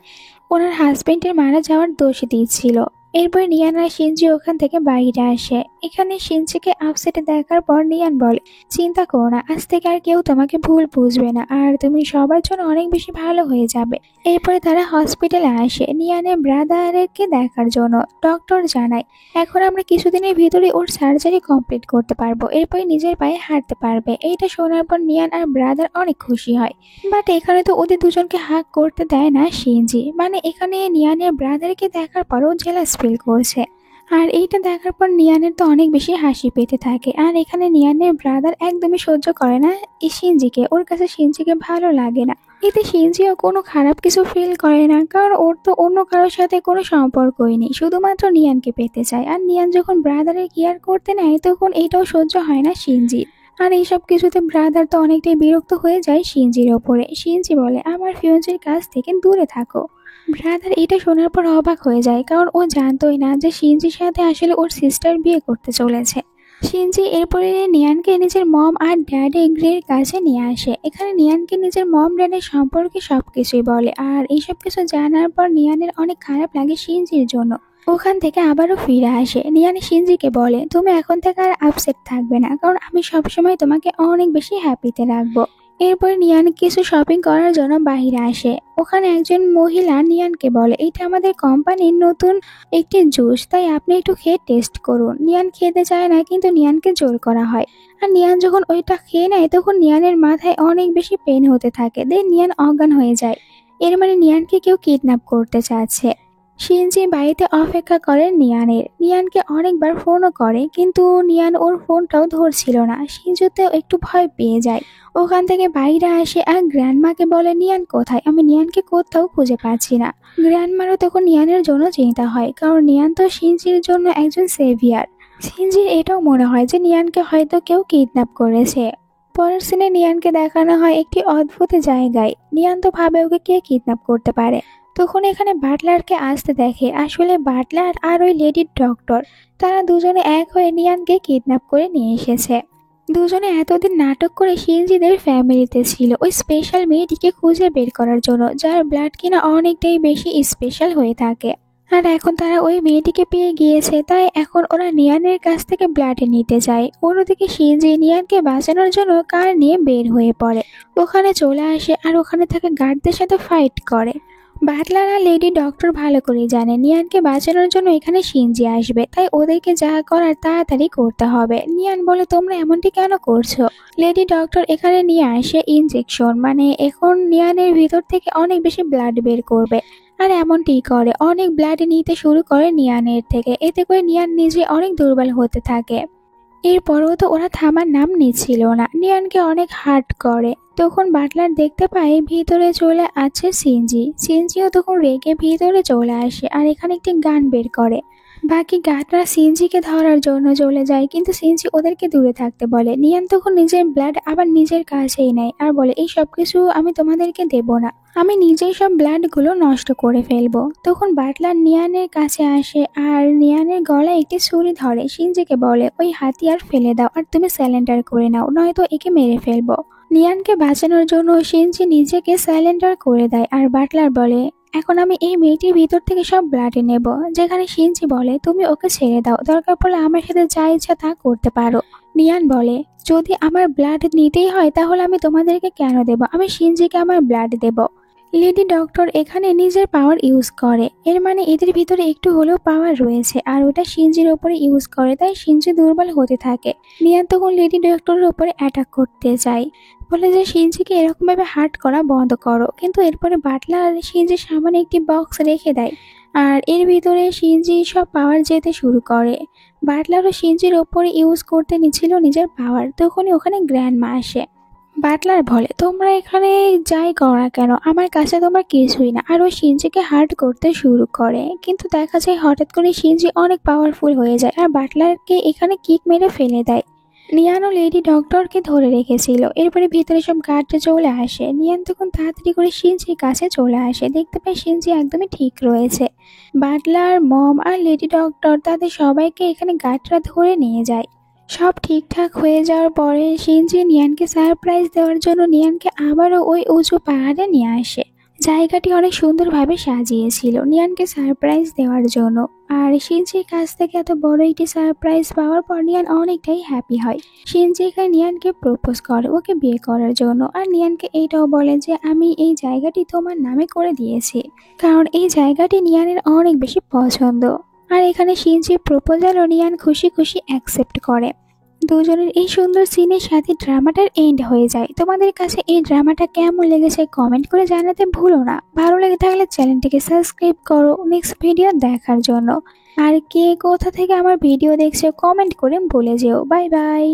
ওনার হাজবেন্ডের মারা যাওয়ার দোষ দিচ্ছিল। এরপর নিয়ান আর শিনজি ওখান থেকে বাইরে আসে। এখানে শিনজিকে আপসেটে দেখার পর নিয়ান বলে চিন্তা করো না, আজ থেকে আর কেউ তোমাকে ভুল বুঝবে না আর তুমি সবার জন্য অনেক বেশি ভালো হয়ে যাবে। এরপরে তারা হসপিটালে আসে নিয়ানের ব্রাদারকে দেখার জন্য। ডক্টর জানায় এখন আমরা কিছুদিনের ভিতরে ওর সার্জারি কমপ্লিট করতে পারবো, এরপরে নিজের পায়ে হাঁটতে পারবে। এইটা শোনার পর নিয়ান আর ব্রাদার অনেক খুশি হয়। বাট এখানে তো ওদের দুজনকে হাগ করতে দেয় না শিনজি। মানে এখানে নিয়ানের ব্রাদারকে দেখার পরও জেলাস ফিল করছে। আর এইটা দেখার পর নিয়ানের তো অনেক বেশি হাসি পেতে থাকে। আর এখানে নিয়ানের ব্রাদার একদমই সহ্য করে না এই শিনজিকে। ওর কাছে শিনজিকে ভালো লাগে না। এতে শিনজিও কোনো খারাপ কিছু ফিল করে না, কারণ ওর তো অন্য কারোর সাথে কোনো সম্পর্কই নেই, শুধুমাত্র নিয়ানকে পেতে চায়। আর নিয়ান যখন ব্রাদারের কেয়ার করতে নেয় তখন এটাও সহ্য হয় না শিনজির। আর এইসব কিছুতে ব্রাদার তো অনেকটাই বিরক্ত হয়ে যায় শিনজির ওপরে। শিনজি বলে আমার ফিয়ন্সির কাছ থেকে দূরে থাকো। ব্রাদার এটা শোনার পর অবাক হয়ে যায়, কারণ ও জানতোই না যে শিনজির সাথে আসলে ওর সিস্টার বিয়ে করতে চলেছে। শিনজি এরপরে নিয়ানকে নিজের মম আর ড্যাডি গ্রের কাছে নিয়ে আসে। এখানে নিয়ানকে নিজের মম ড্যাডের সম্পর্কে সবকিছুই বলে। আর এইসব কিছু জানার পর নিয়ানের অনেক খারাপ লাগে শিনজির জন্য। ওখান থেকে আবারও ফিরে আসে। নিয়ান শিনজিকে বলে তুমি এখন থেকে আর আপসেট থাকবে না, কারণ আমি সবসময় তোমাকে অনেক বেশি হ্যাপিতে রাখবো। এরপর নিয়ান কিছু শপিং করার জন্য বাইরে আসে। ওখানে একজন মহিলা নিয়ানকে বলে এটা আমাদের কোম্পানির নতুন একটি জুস, তাই আপনি একটু খেয়ে টেস্ট করুন। নিয়ান খেতে চায় না, কিন্তু নিয়ানকে জোর করা হয়। আর নিয়ান যখন ওইটা খেয়ে নেয় তখন নিয়ানের মাথায় অনেক বেশি পেন হতে থাকে। দেন নিয়ান অজ্ঞান হয়ে যায়। এর মানে নিয়ানকে কেউ কিডন্যাপ করতে চাচ্ছে। শিনজি বাড়িতে অপেক্ষা করে নিয়ানের। নিয়ানকে অনেকবার ফোনও করে, কিন্তু নিয়ান ওর ফোনটাও ধরছিল না। শিনজিতেও একটু ভয় পেয়ে যায়। ওখান থেকে বাইরে আসে আর গ্র্যান্ডমাকে বলে নিয়ান কোথায়, আমি নিয়ানকে কোথাও খুঁজে পাচ্ছি না। গ্র্যান্ডমারও তখন নিয়ানের জন্য চিন্তা হয়, কারণ নিয়ান তো শিনজির জন্য একজন সেভিয়ার। শিনজির এটাও মনে হয় যে নিয়ানকে হয়তো কেউ কিডন্যাপ করেছে। পরের সিনে নিয়ানকে দেখানো হয় একটি অদ্ভুত জায়গায়। নিয়ান তো ভাবে ওকে কে কিডন্যাপ করতে পারে। তখন এখানে বাটলারকে আসতে দেখে। আসলে বাটলার আর ওই লেডির ডক্টর, তারা দুজনে এক হয়ে নিয়ানকে কিডন্যাপ করে নিয়ে এসেছে। দুজনে এতদিন নাটক করে শিনজিদের ফ্যামিলিতে ছিল ওই স্পেশাল মেয়েটিকে খুঁজে বের করার জন্য, যার ব্লাড কিনা অনেকটাই বেশি স্পেশাল হয়ে থাকে। আর এখন তারা ওই মেয়েটিকে পেয়ে গিয়েছে, তাই এখন ওরা নিয়ানের কাছ থেকে ব্লাড নিতে চায়। অন্যদিকে শিনজি নিয়ানকে বাঁচানোর জন্য কার নিয়ে বের হয়ে পড়ে। ওখানে চলে আসে আর ওখানে থাকা গার্ডদের সাথে ফাইট করে। বাটলার আর লেডি ডক্টর ভালো করে জানে নিয়ানকে বাঁচানোর জন্য এখানে শিনজি আসবে, তাই ওদেরকে যা করার তাড়াতাড়ি করতে হবে। নিয়ান বলে তোমরা এমনটি কেন করছো। লেডি ডক্টর এখানে নিয়ে আসে ইনজেকশন, মানে এখন নিয়ানের ভিতর থেকে অনেক বেশি ব্লাড বের করবে। আর এমনটি করে অনেক ব্লাড নিতে শুরু করে নিয়ানের থেকে। এতে করে নিয়ান নিজে অনেক দুর্বল হতে থাকে। এরপরও তো ওরা থামার নাম নিচ্ছিল না, নিয়ানকে অনেক হার্ট করে। তখন বাটলার দেখতে পায় ভিতরে চলে আছে শিনজিও তখন রেগে ভিতরে চলে আসে আর এখানে একটি গান বের করে। বাকি গার্ডরা সিনজিকে ধরার জন্য চলে যায়, কিন্তু সিনজি ওদেরকে দূরে থাকতে বলে। নিয়ান তখন নিজের ব্লাড আবার নিজের কাছেই নেয় আর বলে, এই সব কিছু আমি তোমাদেরকে দেব না, আমি নিজেই সব ব্লাডগুলো নষ্ট করে ফেলবো। তখন বাটলার নিয়ানের কাছে আসে আর নিয়ানের গলায় একটি ছুরি ধরে। সিনজিকে বলে, ওই হাতিয়ার ফেলে দাও আর তুমি স্যালেন্ডার করে নাও, নয়তো একে মেরে ফেলবো। নিয়ানকে বাঁচানোর জন্য সিনজি নিজেকে স্যালেন্ডার করে দেয় আর বাটলার বলে, এখন আমি এই মেয়েটির ভিতর থেকে সব ব্লাডে নেব। যেখানে সিনজি বলে, তুমি ওকে ছেড়ে দাও, দরকার পড়লে আমার সাথে যা ইচ্ছা তা করতে পারো। নিয়ান বলে, যদি আমার ব্লাড নিতেই হয় তাহলে আমি তোমাদেরকে কেন দেব, আমি সিনজিকে আমার ব্লাড দেব। লেডি ডক্টর এখানে নিজের পাওয়ার ইউজ করে, এর মানে এদের ভিতরে একটু হলেও পাওয়ার রয়েছে আর ওটা সিনজির ওপরে ইউজ করে, তাই সিনজি দুর্বল হতে থাকে। নিয়ান তখন লেডি ডক্টরের উপরে অ্যাটাক করতে যায়, বলে যে সিনজিকে এরকম ভাবে হার্ট করা বন্ধ করো। কিন্তু এরপরে বাটলার সিনজির সামনে একটি বক্স রেখে দেয় আর এর ভিতরে সিনজি সব পাওয়ার যেতে শুরু করে। বাটলারও সিনজির ওপরে ইউজ করতে নিচ্ছিল নিজের পাওয়ার, তখনই ওখানে গ্র্যান্ডমা আসে। বাটলার বলে, তোমরা এখানে যাই করো না কেন আমার কাছে তোমরা কিছুই না, আর ও সিনজিকে হার্ট করতে শুরু করে। কিন্তু দেখা যায় হঠাৎ করে সিনজি অনেক পাওয়ারফুল হয়ে যায় আর বাটলারকে এখানে কিক মেরে ফেলে দেয়। নিয়ানও লেডি ডক্টরকে ধরে রেখেছিল। এরপরে ভিতরে সব গার্ডরা চলে আসে। নিয়ান তখন তাড়াতাড়ি করে সিনজির কাছে চলে আসে, দেখতে পায় সিনজি একদমই ঠিক রয়েছে। বাটলার, মম আর লেডি ডক্টর তাদের সবাইকে এখানে গার্ডরা ধরে নিয়ে যায়। সব ঠিকঠাক হয়ে যাওয়ার পরে সিনজি নিয়ানকে সারপ্রাইজ দেওয়ার জন্য নিয়ানকে আবারও ওই উঁচু পাহাড়ে নিয়ে আসে। জায়গাটি অনেক সুন্দরভাবে সাজিয়েছিল নিয়ানকে সারপ্রাইজ দেওয়ার জন্য। আর সিনজির কাছ থেকে এত বড় একটি সারপ্রাইজ পাওয়ার পর নিয়ান অনেকটাই হ্যাপি হয়। সিনজি এখানে নিয়ানকে প্রপোজ করে ওকে বিয়ে করার জন্য, আর নিয়ানকে এইটাও বলে যে আমি এই জায়গাটি তোমার নামে করে দিয়েছি, কারণ এই জায়গাটি নিয়ানের অনেক বেশি পছন্দ। আর এখানে সিনজির প্রপোজালও নিয়ান খুশি খুশি অ্যাকসেপ্ট করে। দুজনের এই সুন্দর সিনের সাথে ড্রামাটার এন্ড হয়ে যায়। তোমাদের কাছে এই ড্রামাটা কেমন লেগেছে কমেন্ট করে জানাতে ভুলো না। ভালো লেগে থাকলে চ্যানেলটিকে সাবস্ক্রাইব করো নেক্সট ভিডিও দেখার জন্য। আর কে কোথা থেকে আমার ভিডিও দেখছো কমেন্ট করে বলে যেও। Bye bye.